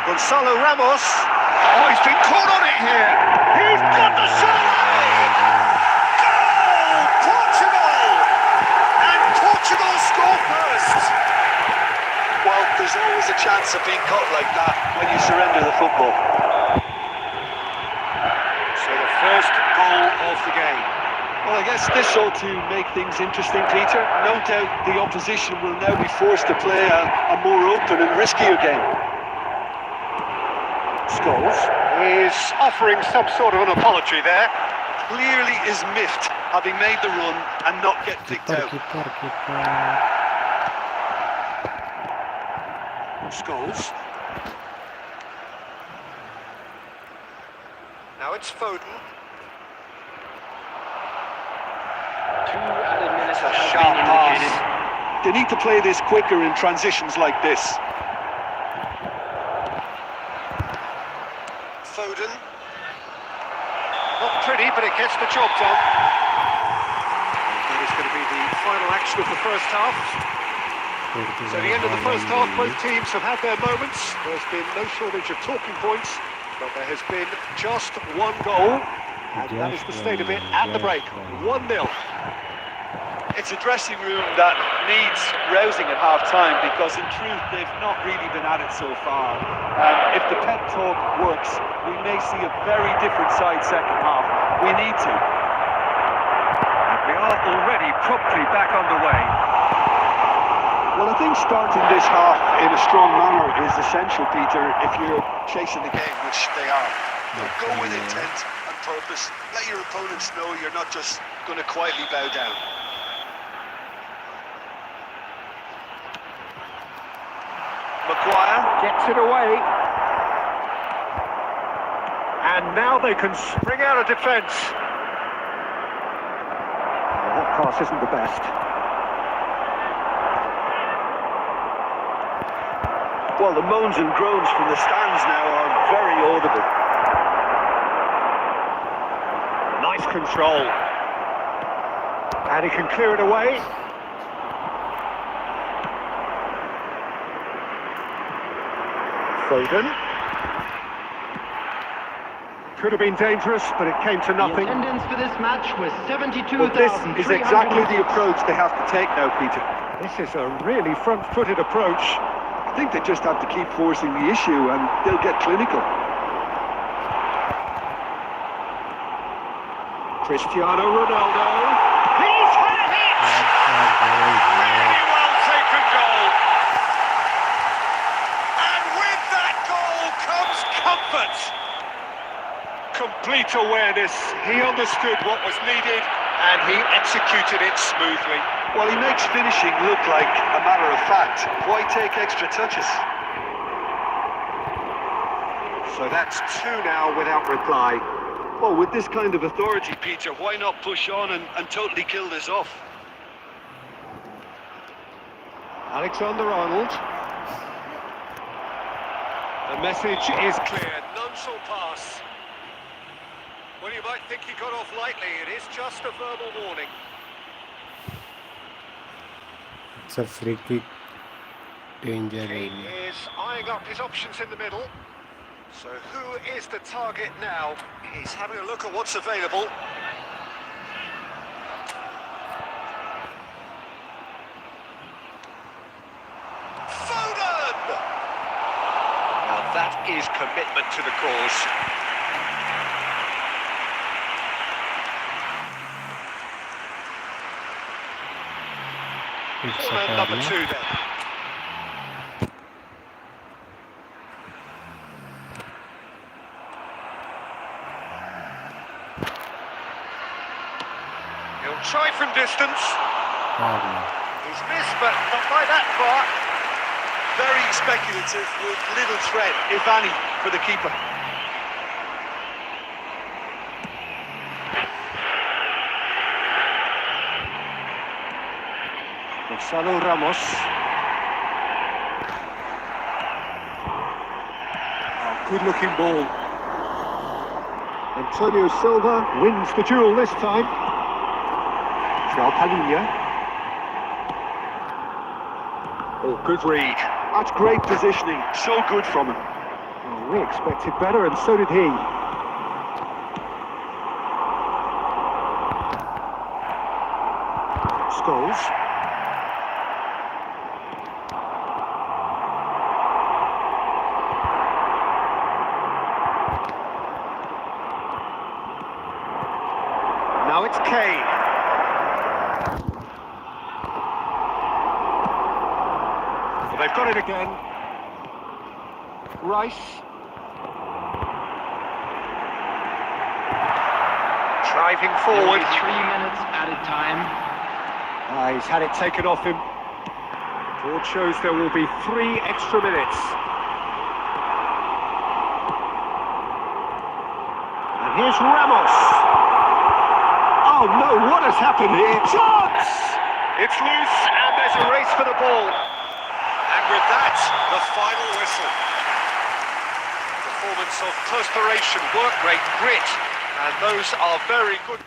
Gonzalo Ramos. Oh, he's been caught on it here. He's got the shot. Goal! Portugal! And Portugal score first. Well, there's always a chance of being caught like that when you surrender the football. So the first goal of the game. Well, I guess this ought to make things interesting, Peter. No doubt the opposition will now be forced to play a more open and riskier game. Scholes is offering some sort of an apology there. Clearly is miffed, having made the run and not get picked out. Keeper. Scholes. Now it's Foden. A Sharp pass. They need to play this quicker in transitions like this. Foden. Not pretty, but it gets the job done. That is going to be the final action of the first half. So the end of the first half, both teams have had their moments. There's been no shortage of talking points, but there has been just one goal. And that is the state of it at the break. 1-0. It's a dressing room that needs rousing at half-time because, in truth, they've not really been at it so far. And if the pep talk works, we may see a very different side second half. We need to. And we are already promptly back underway. Well, I think starting this half in a strong manner is essential, Peter, if you're chasing the game, which they are. Go with intent and purpose. Let your opponents know you're not just going to quietly bow down. Maguire gets it away. And now they can spring out of defence. That pass isn't the best. Well, the moans and groans from the stands now are very audible. Nice control. And he can clear it away. Foden. Could have been dangerous, but it came to The nothing. attendance for this match was Well, this is exactly the approach they have to take now, Peter. This is a really front-footed approach. I think they just have to keep forcing the issue and they'll get clinical. Cristiano Ronaldo. He's had it! Really well taken goal. And with that goal comes comfort. Complete awareness. He understood what was needed and he executed it smoothly. Well, he makes finishing look like a matter of fact. Why take extra touches? So that's two now without reply. Well, with this kind of authority, Peter, why not push on and totally kill this off? Alexander-Arnold. The message is clear. None shall pass. Well, you might think he got off lightly. It is just a verbal warning. It's a free kick. Danger He area. is eyeing up his options in the middle. So who is the target now? He's having a look at what's available. Foden! Now that is commitment to the cause. It's a And number corner. two then. He'll try from distance. Corner. He's missed, but not by that far. Very speculative with little threat, if any, for the keeper. Gonzalo Ramos. Oh, good-looking ball. Antonio Silva wins the duel this time. João Palhinha. Oh, good read. That's great positioning, so good from him. Oh, we expected better, and so did he. Scholes. Now it's Kane. Well, they've got it again. Rice. Driving forward. 3 minutes added time. He's had it taken off him. Board shows there will be 3 extra minutes. And here's Ramos. Oh no, what has happened here? Chance! It's loose and there's a race for the ball. And with that, the final whistle. Performance of perspiration, work rate, grit, and those are very good.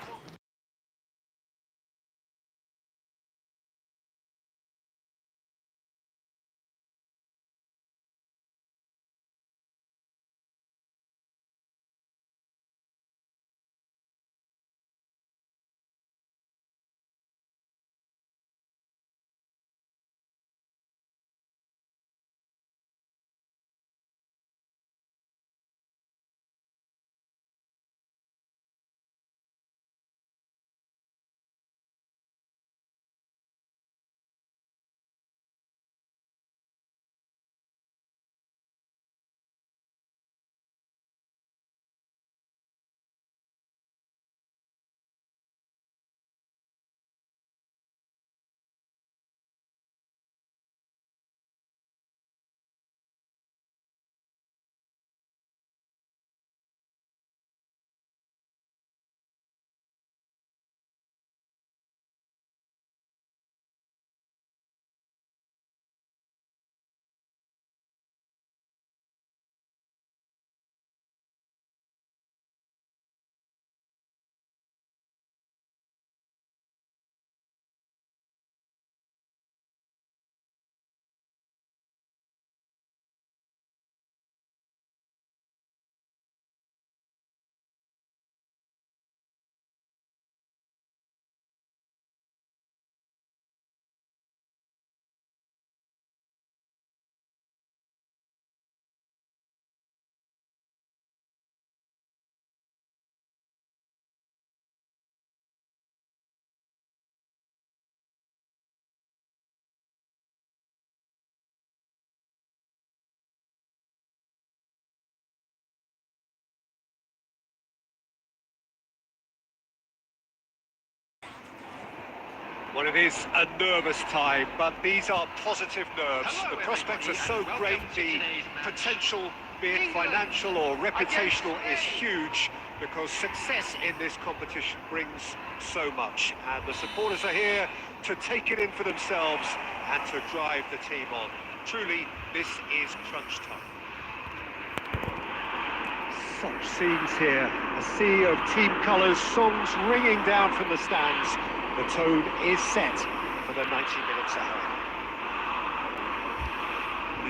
Well, it is a nervous time, but these are positive nerves. Hello, The prospects are everybody, so and great, welcome to the today's match. potential, be it England financial or reputational, is against huge, because success in this competition brings so much. And the supporters are here to take it in for themselves and to drive the team on. Truly, this is crunch time. Such scenes here, a sea of team colours, songs ringing down from the stands. The tone is set for the 90 minutes ahead.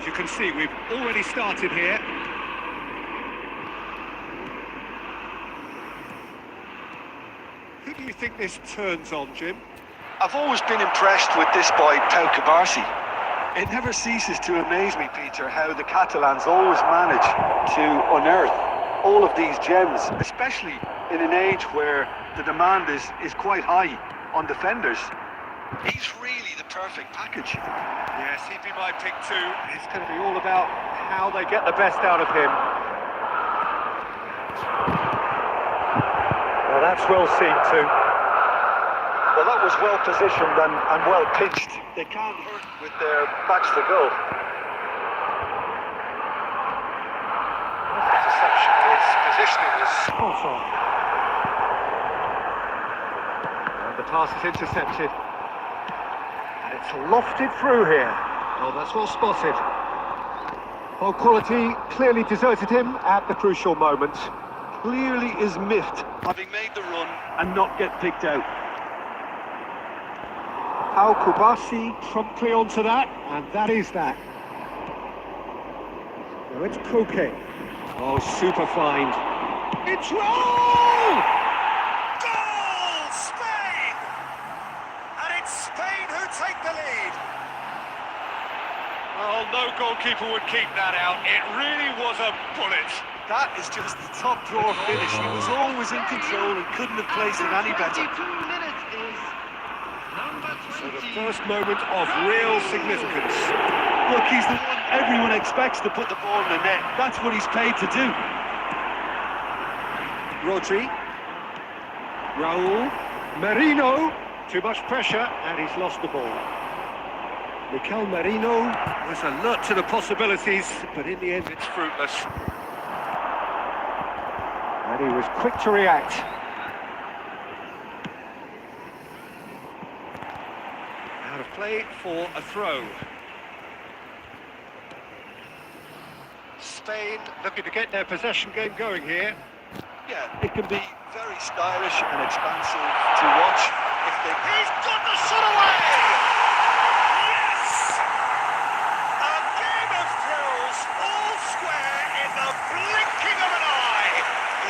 As you can see, we've already started here. Who do you think this turns on, Jim? I've always been impressed with this boy, Pau Cubarsí. It never ceases to amaze me, Peter, how the Catalans always manage to unearth all of these gems, especially in an age where the demand is quite high on defenders. He's really the perfect package. Yes, he'd be my pick too. It's going to be all about how they get the best out of him. Well, that's well seen too. Well, that was well positioned and well pitched. They can't hurt with their backs to goal. Interception, his positioning was spot on. And the pass is intercepted. And it's lofted through here. Oh, that's well spotted. Well, quality clearly deserted him at the crucial moment. Clearly is miffed, having made the run and not get picked out. Pau Cubarsí promptly onto that, and that is that. Now it's Koke. Oh, super find. It's roll! Goal! Spain! And it's Spain who take the lead. Well, no goalkeeper would keep that out. It really was a bullet. That is just the top drawer finish. He was always in control and couldn't have placed it any better. 22 minutes is number 20. So the first moment of real significance. Look, he's the one everyone expects to put the ball in the net. That's what he's paid to do. Rodri. Raul. Merino. Too much pressure, and he's lost the ball. Mikel Merino was alert to the possibilities, but in the end it's fruitless. And he was quick to react. Out of play for a throw. Spain looking to get their possession game going here. Yeah, it can be very stylish and expansive to watch if they... He's got the shot away! Yes! A game of thrills, all square in the blinking of an eye.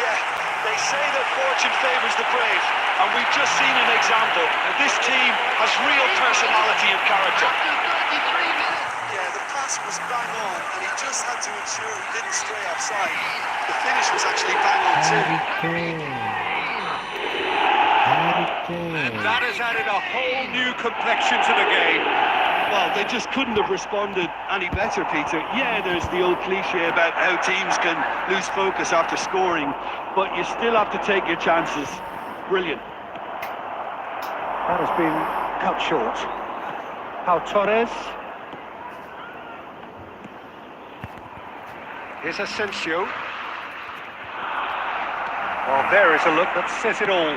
Yeah, they say that fortune favours the brave, and we've just seen an example. This team has real personality and character. After 33 minutes. Yeah, the pass was bang on, and he just had to ensure he didn't stray offside. The finish was actually bang on too. And that has added a whole new complexion to the game. Well, they just couldn't have responded any better, Peter. Yeah, there's the old cliche about how teams can lose focus after scoring, but you still have to take your chances. Brilliant. That has been cut short. Pau Torres. Here's Asensio. Well, there is a look that says it all.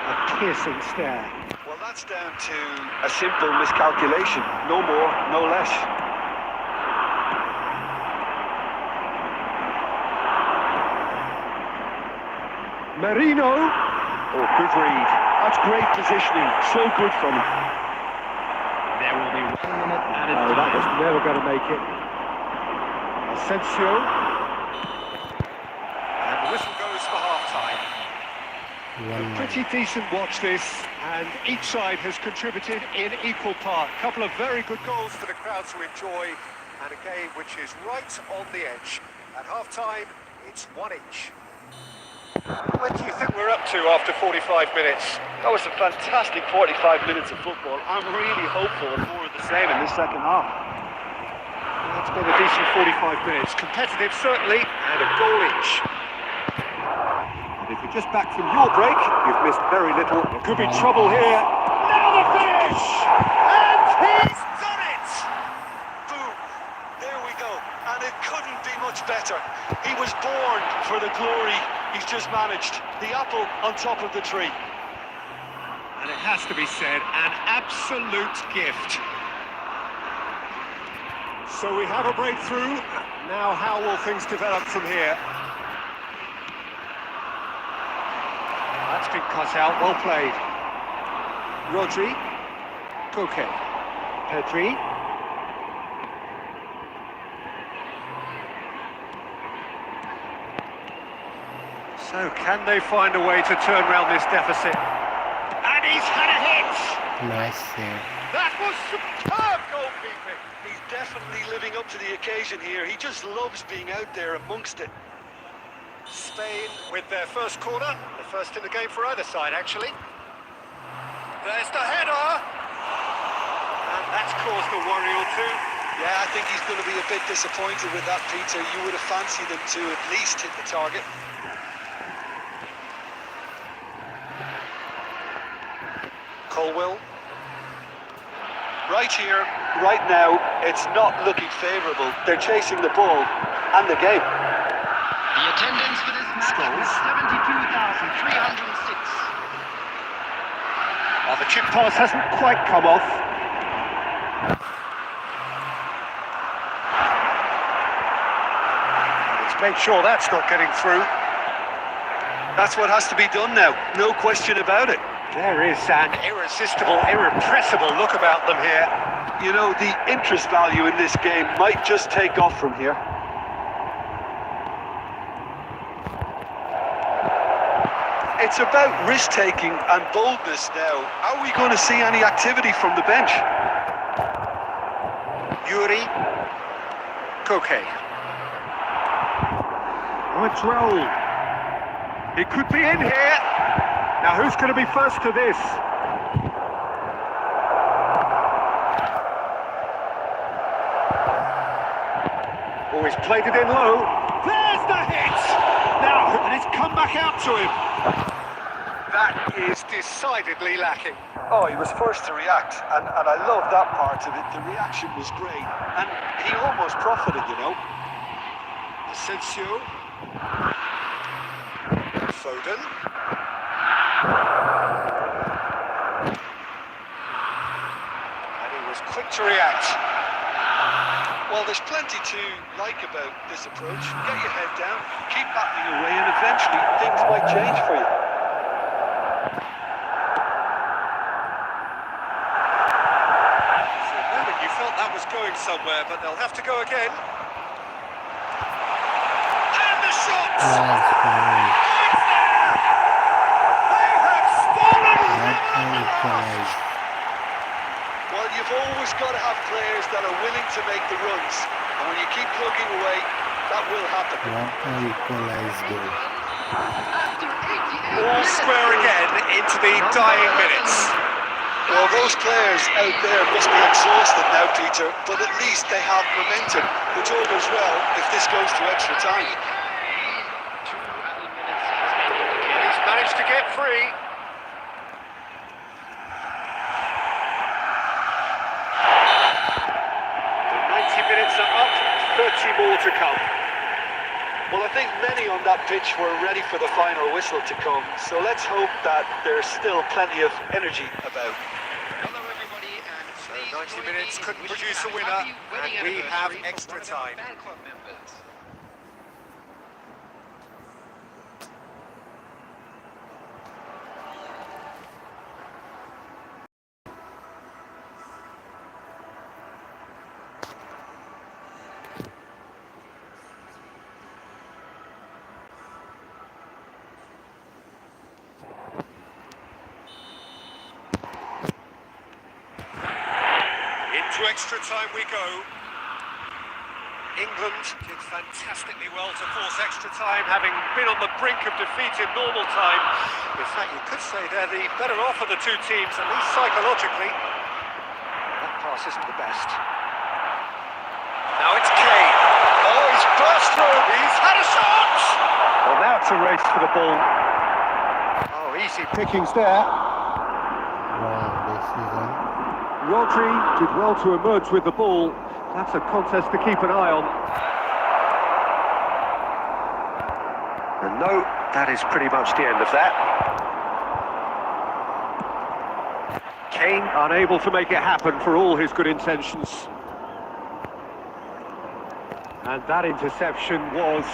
A piercing stare. Well, that's down to a simple miscalculation. No more, no less. Merino. Oh, good read. That's great positioning. So good from him. There will be 1 minute added Oh, that was time. never going to make it. Asensio. And the whistle goes for half-time. A pretty decent watch this, and each side has contributed in equal part. A couple of very good goals for the crowd to enjoy, and a game which is right on the edge. At half-time, it's 1 each. What do you think we're up to after 45 minutes? That was a fantastic 45 minutes of football. I'm really hopeful of more of the same in this second half. That's been a decent 45 minutes. Competitive, certainly, and a goal each. And if you're just back from your break, you've missed very little. There could be trouble here. Now the finish! Yes! And he's done it! Boom! There we go. And it couldn't be much better. He was born for the glory he's just managed. The apple on top of the tree. And it has to be said, an absolute gift. So we have a breakthrough. Now how will things develop from here? That's been cut out, well played. Rodri, Koke, Pedri. So can they find a way to turn around this deficit? And he's had a hit! Nice save. That was superb goalkeeping! He's definitely living up to the occasion here. He just loves being out there amongst it. Spain with their first corner, the first in the game for either side, actually. There's the header! And that's caused a worry or two. Yeah, I think he's going to be a bit disappointed with that, Peter. You would have fancied him to at least hit the target. Colwell. Right here, right now, it's not looking favourable. They're chasing the ball and the game. The attendance for this match was 72,306. Well, the chip pass hasn't quite come off. Let's make sure that's not getting through. That's what has to be done now, no question about it. There is an irresistible, irrepressible look about them here. You know, the interest value in this game might just take off from here. It's about risk-taking and boldness now. Are we going to see any activity from the bench? Yuri, Koke. Oh, it's Raul. He could be in here. Now, who's going to be first to this? Oh, he's played it in low. There's the hit! Now, and it's come back out to him. That is decidedly lacking. Oh, he was first to react, and I love that part of it. The reaction was great, and he almost profited, you know. Asensio. Foden. And he was quick to react. Well, there's plenty to like about this approach. Get your head down, keep battling away, and eventually things might change for you. For a moment you felt that was going somewhere, but they'll have to go again. And the shot! Nice play. They have stolen Not equalized. Well, you've always got to have players that are willing to make the runs, and when you keep plugging away, that will happen. What an equalized goal. all square again into the dying minutes. Well, those players out there must be exhausted now, Peter, but at least they have momentum, which all goes well if this goes to extra time. He's managed to get free. The 90 minutes are up, 30 more to come. Well, I think many on that pitch were ready for the final whistle to come, so let's hope that there's still plenty of energy about. Hello, everybody, and So please 90 join minutes me in couldn't wishing produce a a winner, happy wedding and we have anniversary extra for one of time. our fan club members. Into extra time we go. England did fantastically well to force extra time, having been on the brink of defeat in normal time. In fact, you could say they're the better off of the two teams, at least psychologically. That pass isn't the best. Now it's Kane. Oh, he's burst through. He's had a shot. Well, now it's a race for the ball. Oh, easy pickings there. Wow, this is Rodri did well to emerge with the ball. That's a contest to keep an eye on. And no, that is pretty much the end of that. Kane unable to make it happen for all his good intentions. And that interception was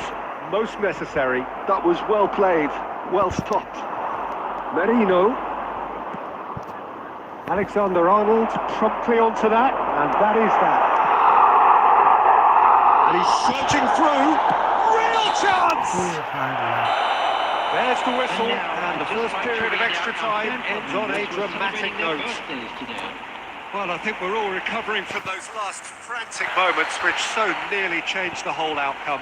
most necessary. That was well played, well stopped. Merino. Alexander-Arnold promptly onto that, and that is that. And he's searching through. Real chance! There's the whistle, and the first period of extra time ends on a dramatic note. Well, I think we're all recovering from those last frantic moments which so nearly changed the whole outcome.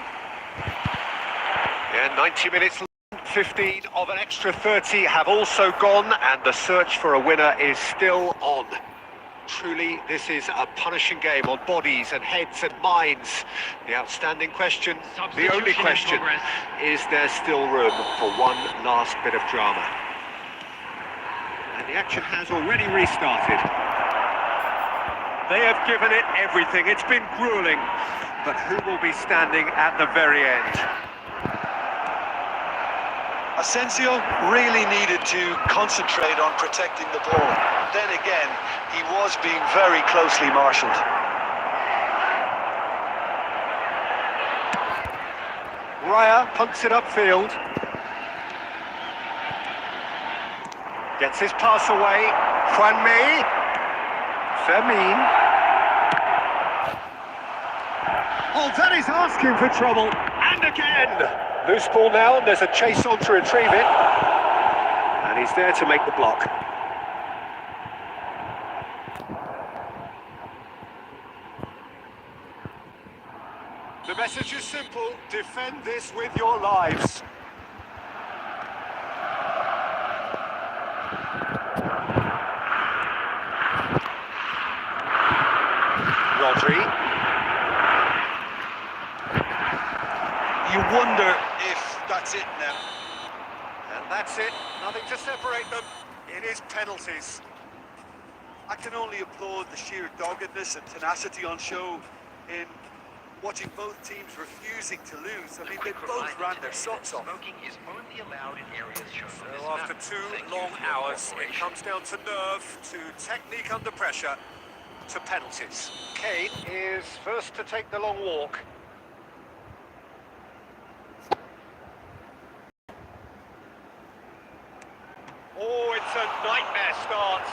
Yeah, 90 minutes, 15 of an extra 30 have also gone, and the search for a winner is still on. Truly, this is a punishing game on bodies and heads and minds. The outstanding question, the only question, is there still room for one last bit of drama? And the action has already restarted. They have given it everything. It's been grueling. But who will be standing at the very end? Asensio really needed to concentrate on protecting the ball. Then again, he was being very closely marshalled. Raya punts it upfield. Gets his pass away. Juanmi. Fermin. Oh, that is asking for trouble. And again. Loose ball now, and there's a chase on to retrieve it. And he's there to make the block. The message is simple: defend this with your lives. Rodri. You wonder if that's it now. And that's it. Nothing to separate them. It is penalties. I can only applaud the sheer doggedness and tenacity on show in watching both teams refusing to lose. I mean, they both ran their socks off. Smoking is only allowed in areas shown on this So after map. 2 long hours, it comes down to nerve, to technique under pressure, to penalties. Kane is first to take the long walk. Oh, it's a nightmare start.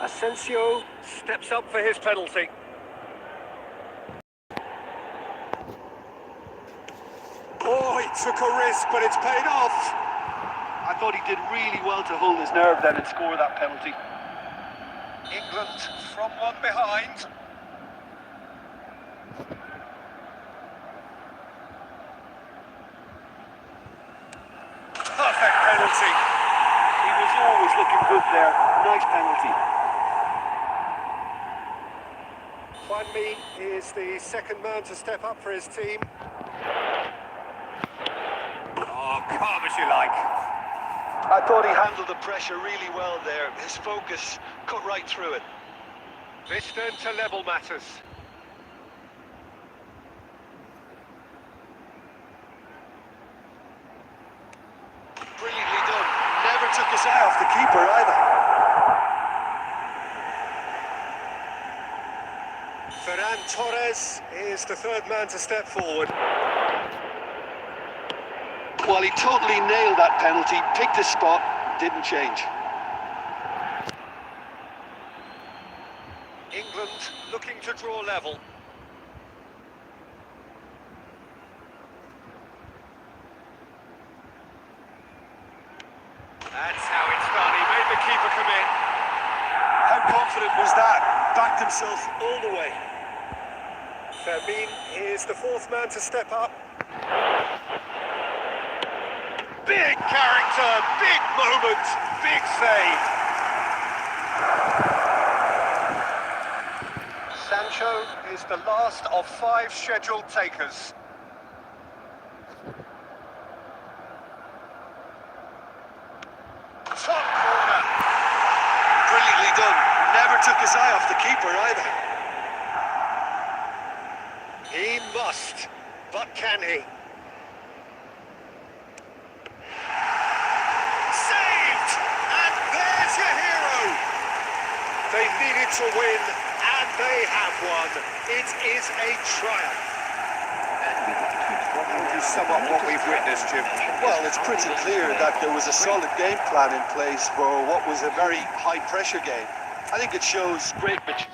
Asensio steps up for his penalty. Oh, he took a risk, but it's paid off. I thought he did really well to hold his nerve then and score that penalty. England from one behind. Perfect penalty. He was always looking good there. Nice penalty. Juanmi is the second man to step up for his team. Oh, calm as you like. I thought he handled the pressure really well there. His focus cut right through it. This then to level matters. Brilliantly done. Never took his eye off the keeper either. Ferran Torres is the third man to step forward. Well, he totally nailed that penalty, picked his spot, didn't change. England looking to draw level. That's how it's done. He made the keeper come in. How confident was that? Backed himself all the way. Fermin is the fourth man to step up. Big character, big moment, big save. Sancho is the last of 5 scheduled takers. took his eye off the keeper either. He must, but can he? Saved! And there's your hero! They needed to win, and they have won. It is a triumph. How do you sum up what we've witnessed, Jim? Well, it's pretty clear that there was a solid game plan in place for what was a very high-pressure game. I think it shows great maturity.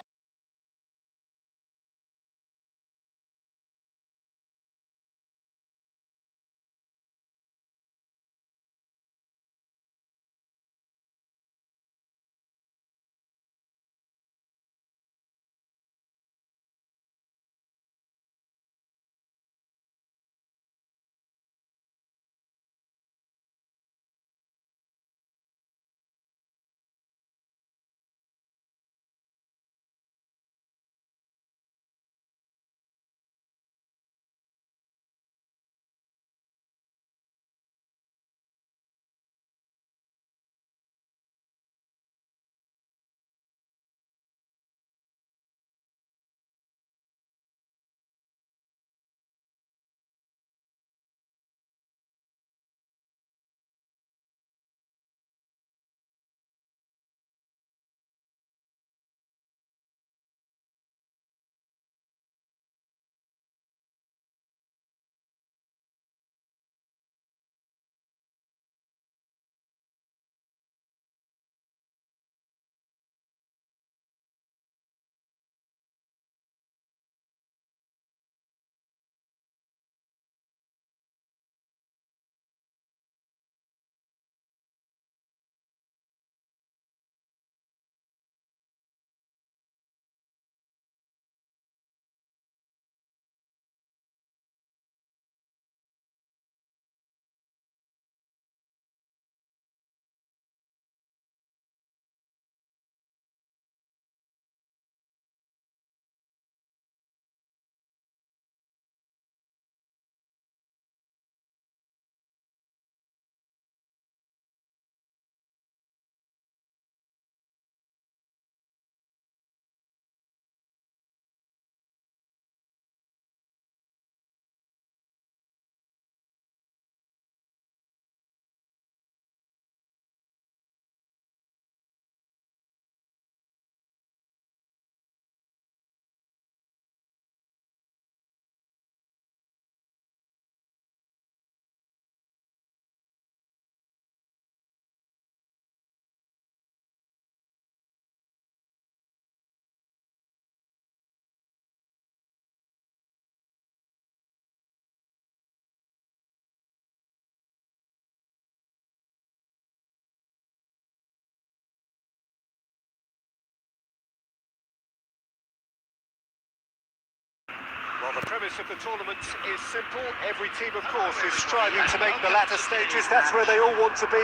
Well, the premise of the tournament is simple. Every team, of course, is striving to make the latter stages. That's where they all want to be.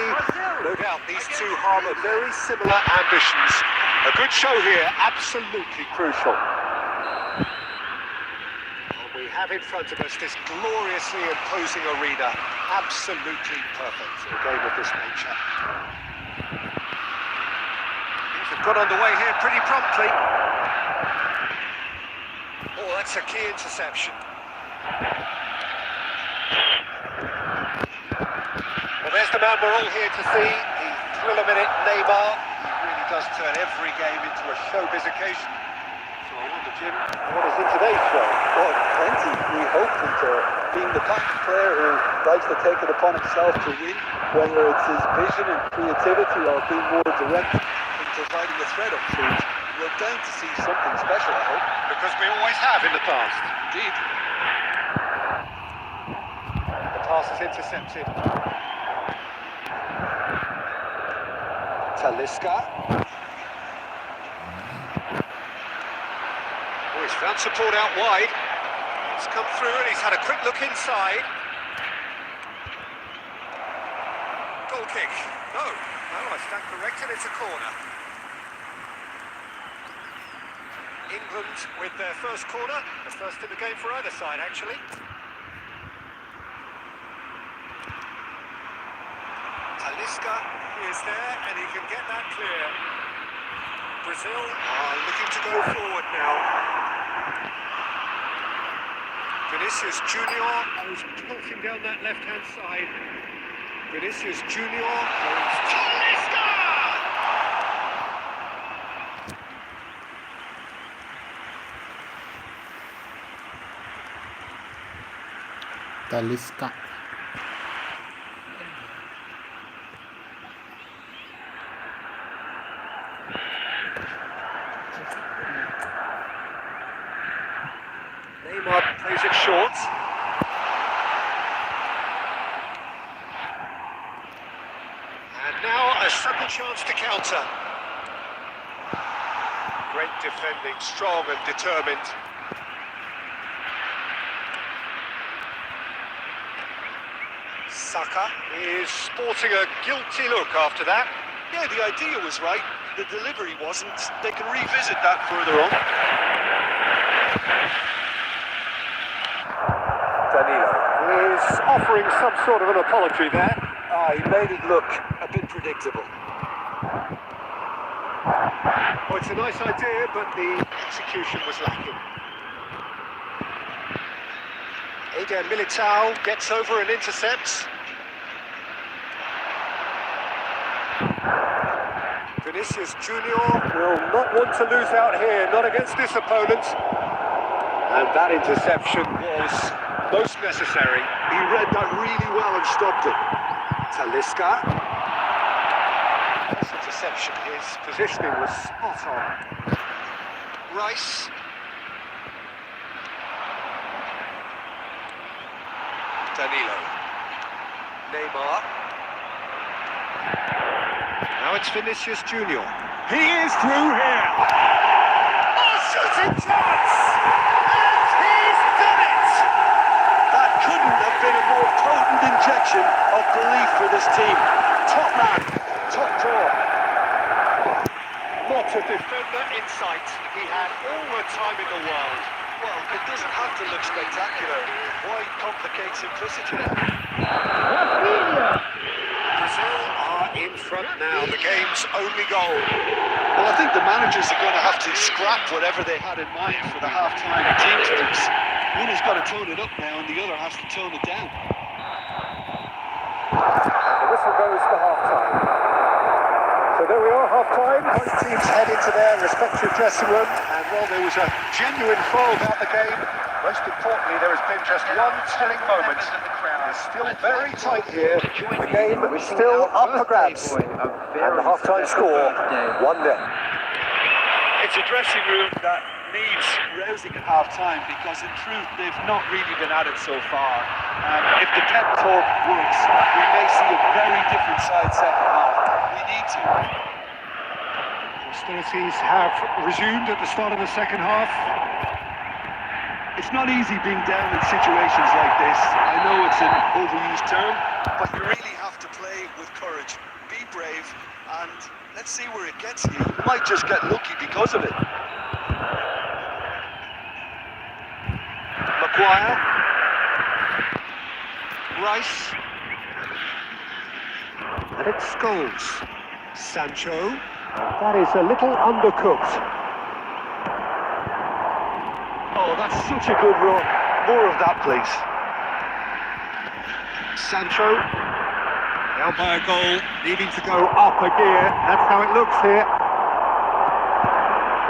No doubt these two harbour very similar ambitions. A good show here, absolutely crucial. Well, we have in front of us this gloriously imposing arena. Absolutely perfect for a game of this nature. Things have got underway here pretty promptly. Oh, that's a key interception. Well, there's the man we're all here to see, the thrill-a-minute Neymar. He really does turn every game into a showbiz occasion. So I wonder, Jim, what is in today's show? Well, plenty. We hope that being the kind of player who likes to take it upon himself to win, whether it's his vision and creativity or being more direct in providing a threat up front, we're going to see something special, I hope. Because we always have in the past. Indeed. The pass is intercepted. Talisca. Oh, he's found support out wide. He's come through and he's had a quick look inside. Goal kick. No, I stand corrected, it's a corner. England with their first corner, the first in the game for either side, actually. Talisca is there, and he can get that clear. Brazil are looking to go forward now. Vinicius Junior is pelting down that left-hand side. Vinicius Junior goes Talisca! Talisca. Neymar plays it short. And now a sudden chance to counter. Great defending, strong and determined. Saka is sporting a guilty look after that. Yeah, the idea was right. The delivery wasn't. They can revisit that further on. Danilo is offering some sort of an apology there. He made it look a bit predictable. Oh, it's a nice idea, but the execution was lacking. Eder Militao gets over and intercepts. Vinicius Junior will not want to lose out here, not against this opponent. And that interception was most necessary. He read that really well and stopped it. Talisca. This interception, his positioning was spot on. Rice. Danilo. Neymar. Now it's Vinicius Junior. He is through here. Oh, shooting chance! And he's done it! That couldn't have been a more potent injection of belief for this team. Top man, top draw. What a defender in sight. He had all the time in the world. Well, it doesn't have to look spectacular. Why complicate simplicity? Brazil are in front now. The game's only goal. Well, I think the managers are going to have to scrap whatever they had in mind for the half-time team tips. One has got to tone it up now, and the other has to tone it down. The whistle goes for half-time. So there we are, half-time. Both teams head into their respective dressing room. And while there was a genuine flow about the game, most importantly, there has been just one telling moment. It's still very tight here. The game is still up for grabs. And the half-time score, 1-0. It's a dressing room that needs rousing at half-time because, in truth, they've not really been at it so far. And if the pep talk works, we may see a very different side second half. We need to. Hostilities have resumed at the start of the second half. It's not easy being down in situations like this. I know it's an overused term, but you really have to play with courage. Be brave, and let's see where it gets you. You might just get lucky because of it. Maguire. Rice. And it's Scholes. Sancho. That is a little undercooked. Oh, that's such a good run. More of that, please. Sancho. Down by a goal, needing to go up a gear. That's how it looks here.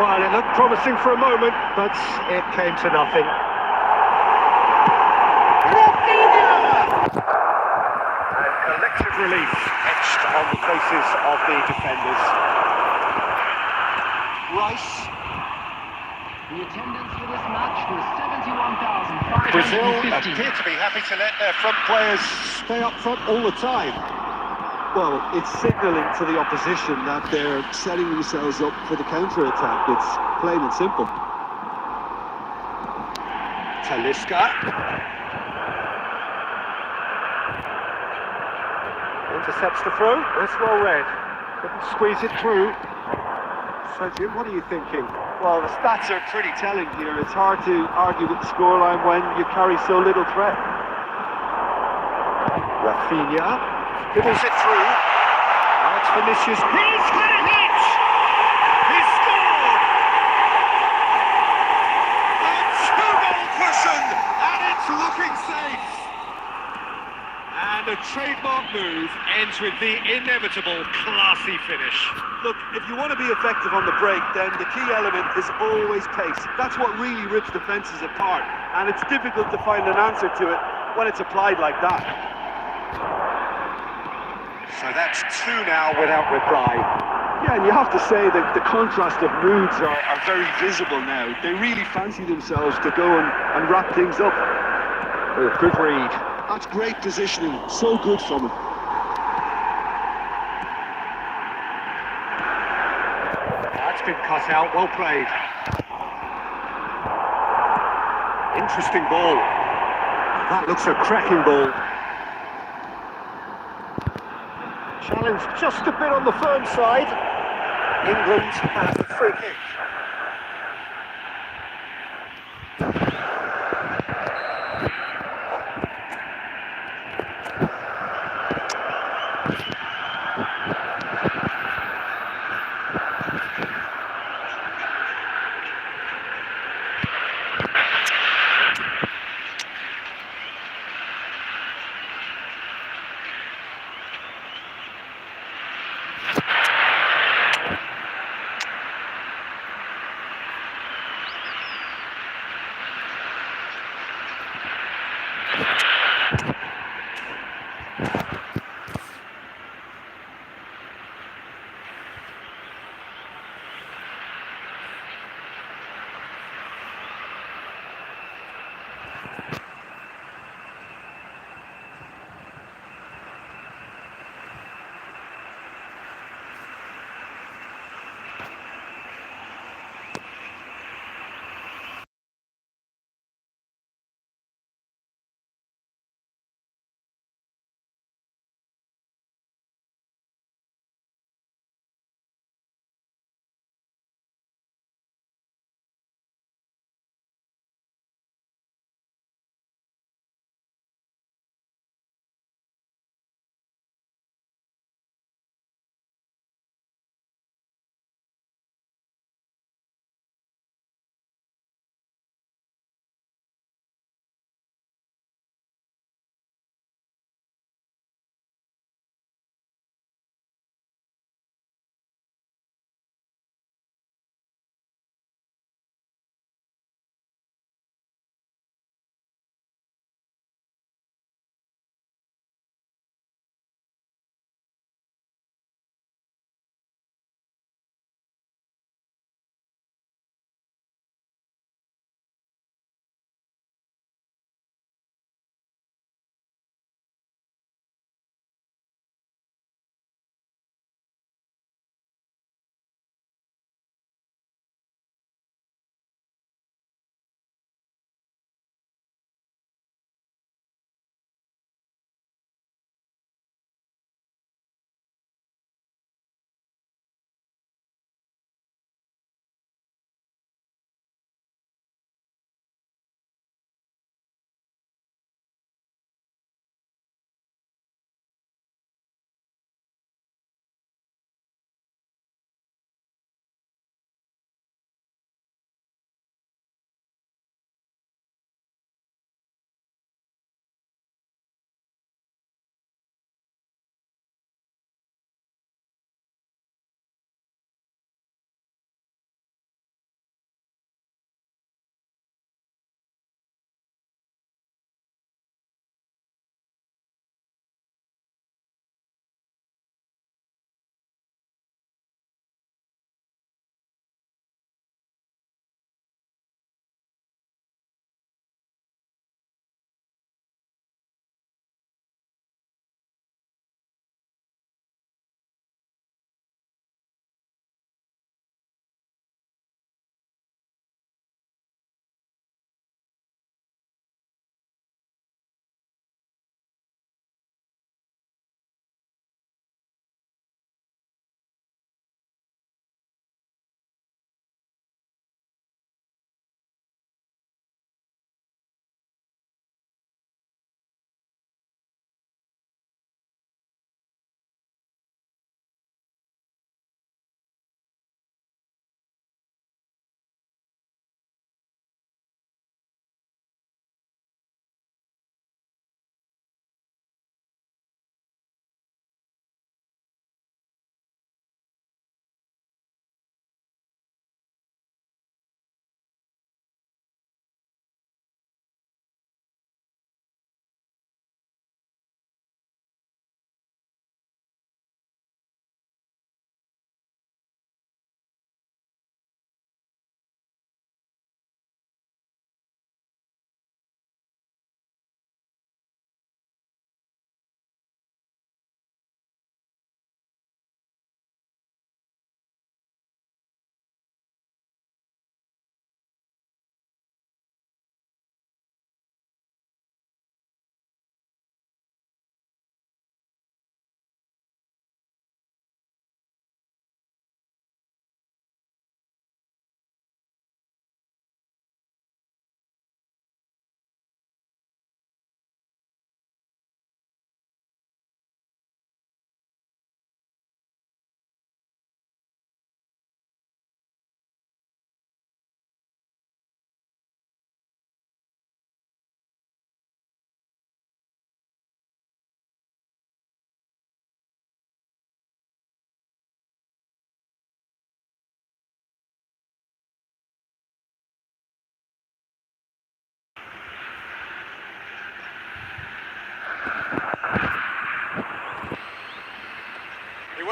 Well, it looked promising for a moment, but it came to nothing. And collective relief etched on the faces of the defenders. Rice. The attendance for this match was 71,550. Brazil appear to be happy to let their front players stay up front all the time. Well, it's signalling to the opposition that they're setting themselves up for the counter-attack. It's plain and simple. Talisca. Intercepts the throw. That's well read. Couldn't squeeze it through. So, Jim, what are you thinking? Well, the stats are pretty telling here. It's hard to argue with the scoreline when you carry so little threat. Rafinha fiddles it through. Now it's Vinicius. He's got a hit! He's And the trademark move ends with the inevitable classy finish. Look, if you want to be effective on the break, then the key element is always pace. That's what really rips defences apart, and it's difficult to find an answer to it when it's applied like that. So that's two now without reply. Yeah, and you have to say that the contrast of moods are very visible now. They really fancy themselves to go and wrap things up. Oh, good read. That's great positioning, so good from him. That's been cut out, well played. Interesting ball. That looks a cracking ball. Challenge just a bit on the firm side. England has the free kick.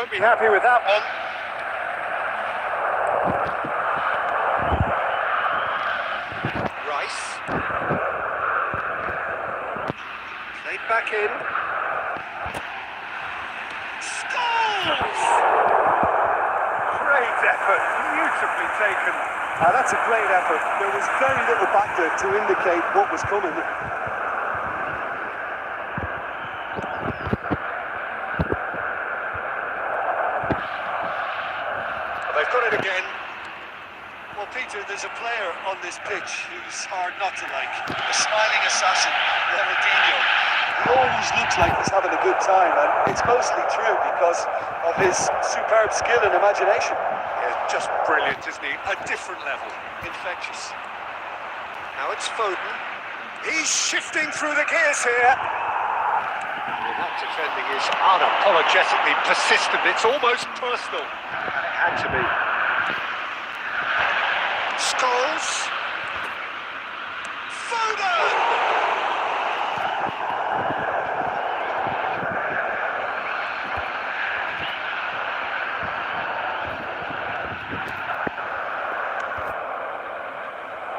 won't be happy with that one. Rice. Played back in. Scores! Great effort, beautifully taken. That's a great effort. There was very little back there to indicate what was coming. They've got it again. Well, Peter, there's a player on this pitch who's hard not to like. The smiling assassin, Ronaldinho. He always looks like he's having a good time, and it's mostly true because of his superb skill and imagination. Yeah, just brilliant, isn't he? A different level. Infectious. Now it's Foden. He's shifting through the gears here. Well, that defending is unapologetically persistent. It's almost personal. And it had to be. Scholes. Foden!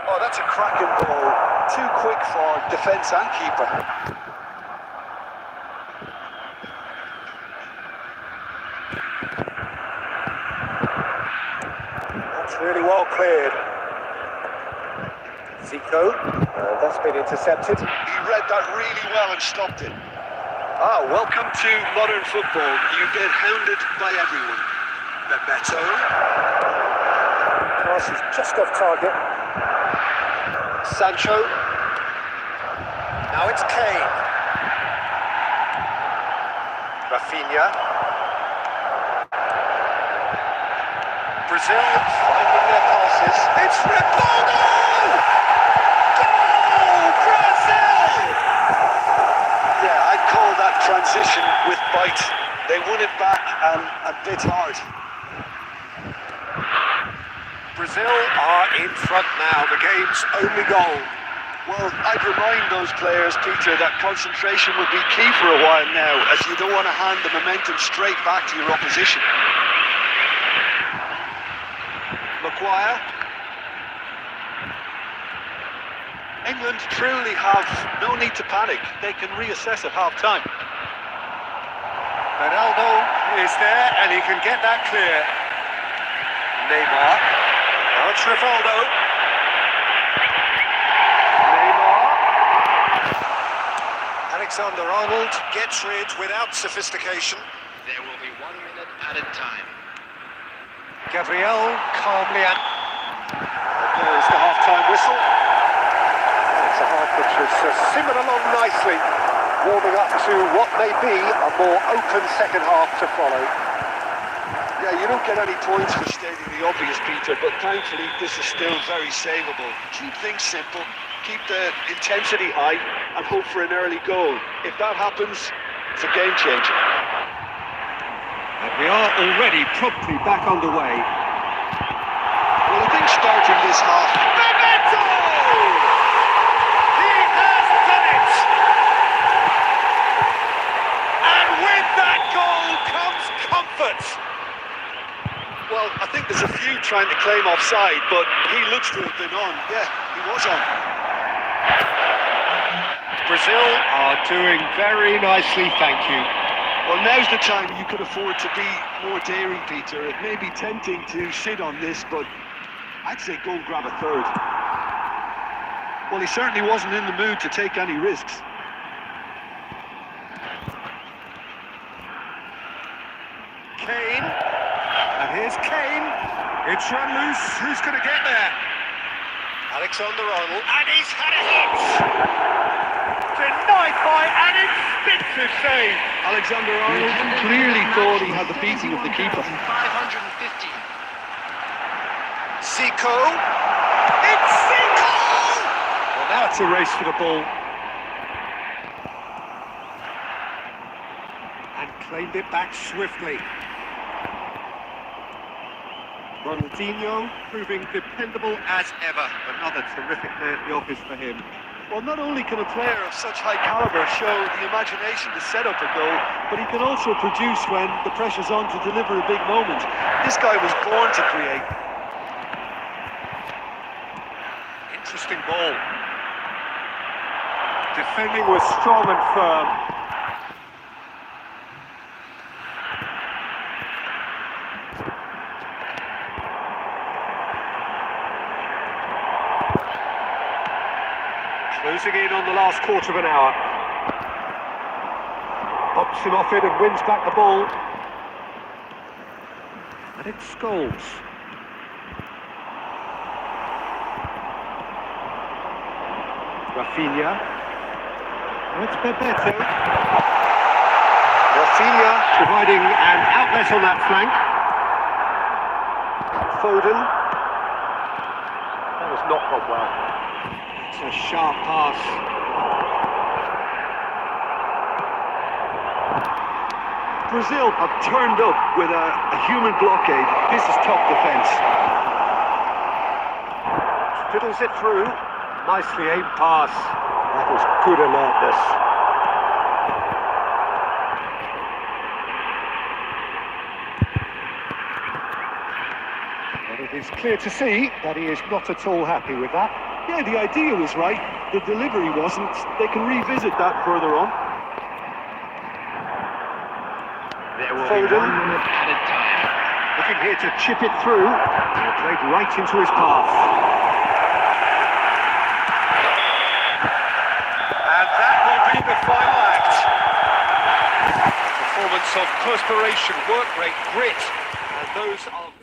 Oh, that's a cracking ball. Too quick for defence and keeper. That's really well cleared. Zico, that's been intercepted. He read that really well and stopped it. Welcome to modern football. You get hounded by everyone. Bebeto. Pass is just off target. Sancho. Now it's Kane. Rafinha. Brazil finding their passes. It's Ronaldo! Goal! Brazil! Yeah, I'd call that transition with bite. They won it back and a bit hard. Brazil are in front now, the game's only goal. Well, I'd remind those players, Peter, that concentration would be key for a while now, as you don't want to hand the momentum straight back to your opposition. Maguire. England truly have no need to panic. They can reassess at half-time. Ronaldo is there and he can get that clear. Neymar. Now it's Rivaldo. Neymar. Alexander-Arnold gets rid without sophistication. There will be 1 minute added time. Gabriel calmly and blows the half-time whistle. It's a half which was simmered along nicely, warming up to what may be a more open second half to follow. Yeah, you don't get any points for stating the obvious, Peter, but thankfully this is still very savable. Keep things simple, keep the intensity high, and hope for an early goal. If that happens, it's a game changer. And we are already promptly back underway. Well, I think starting this half... Bebeto! He has done it! And with that goal comes comfort! Well, I think there's a few trying to claim offside, but he looks to have been on. Yeah, he was on. Brazil are doing very nicely, thank you. Well, now's the time you could afford to be more daring, Peter. It may be tempting to sit on this, but I'd say go and grab a third. Well, he certainly wasn't in the mood to take any risks. Kane. And here's Kane. It's run loose. Who's going to get there? Alexander-Arnold. And he's had a hit! Denied by an instinctive save. Alexander-Arnold clearly thought he had the beating of the keeper. 550. Zico. It's Zico! Well, now it's a race for the ball. And claimed it back swiftly. Ronaldinho proving dependable as ever. Another terrific day at the office for him. Well, not only can a player of such high caliber show the imagination to set up a goal, but he can also produce when the pressure's on to deliver a big moment. This guy was born to create. Interesting ball. Defending was strong and firm. Closing in on the last quarter of an hour. Pops him off it and wins back the ball. And it's Scholes. Rafinha. Oh, it's Bebeto. Rafinha providing an outlet on that flank. Foden. That was not gone well. It's a sharp pass. Brazil have turned up with a human blockade. This is top defence. Fiddles it through. Nicely aimed pass. That was good alertness. And it is clear to see that he is not at all happy with that. Yeah, the idea was right. The delivery wasn't. They can revisit that further on. There will Foden. be 1 minute added time. Looking here to chip it through. And played right into his path. And that will be the final act. Performance of perspiration, work rate, grit, and those are...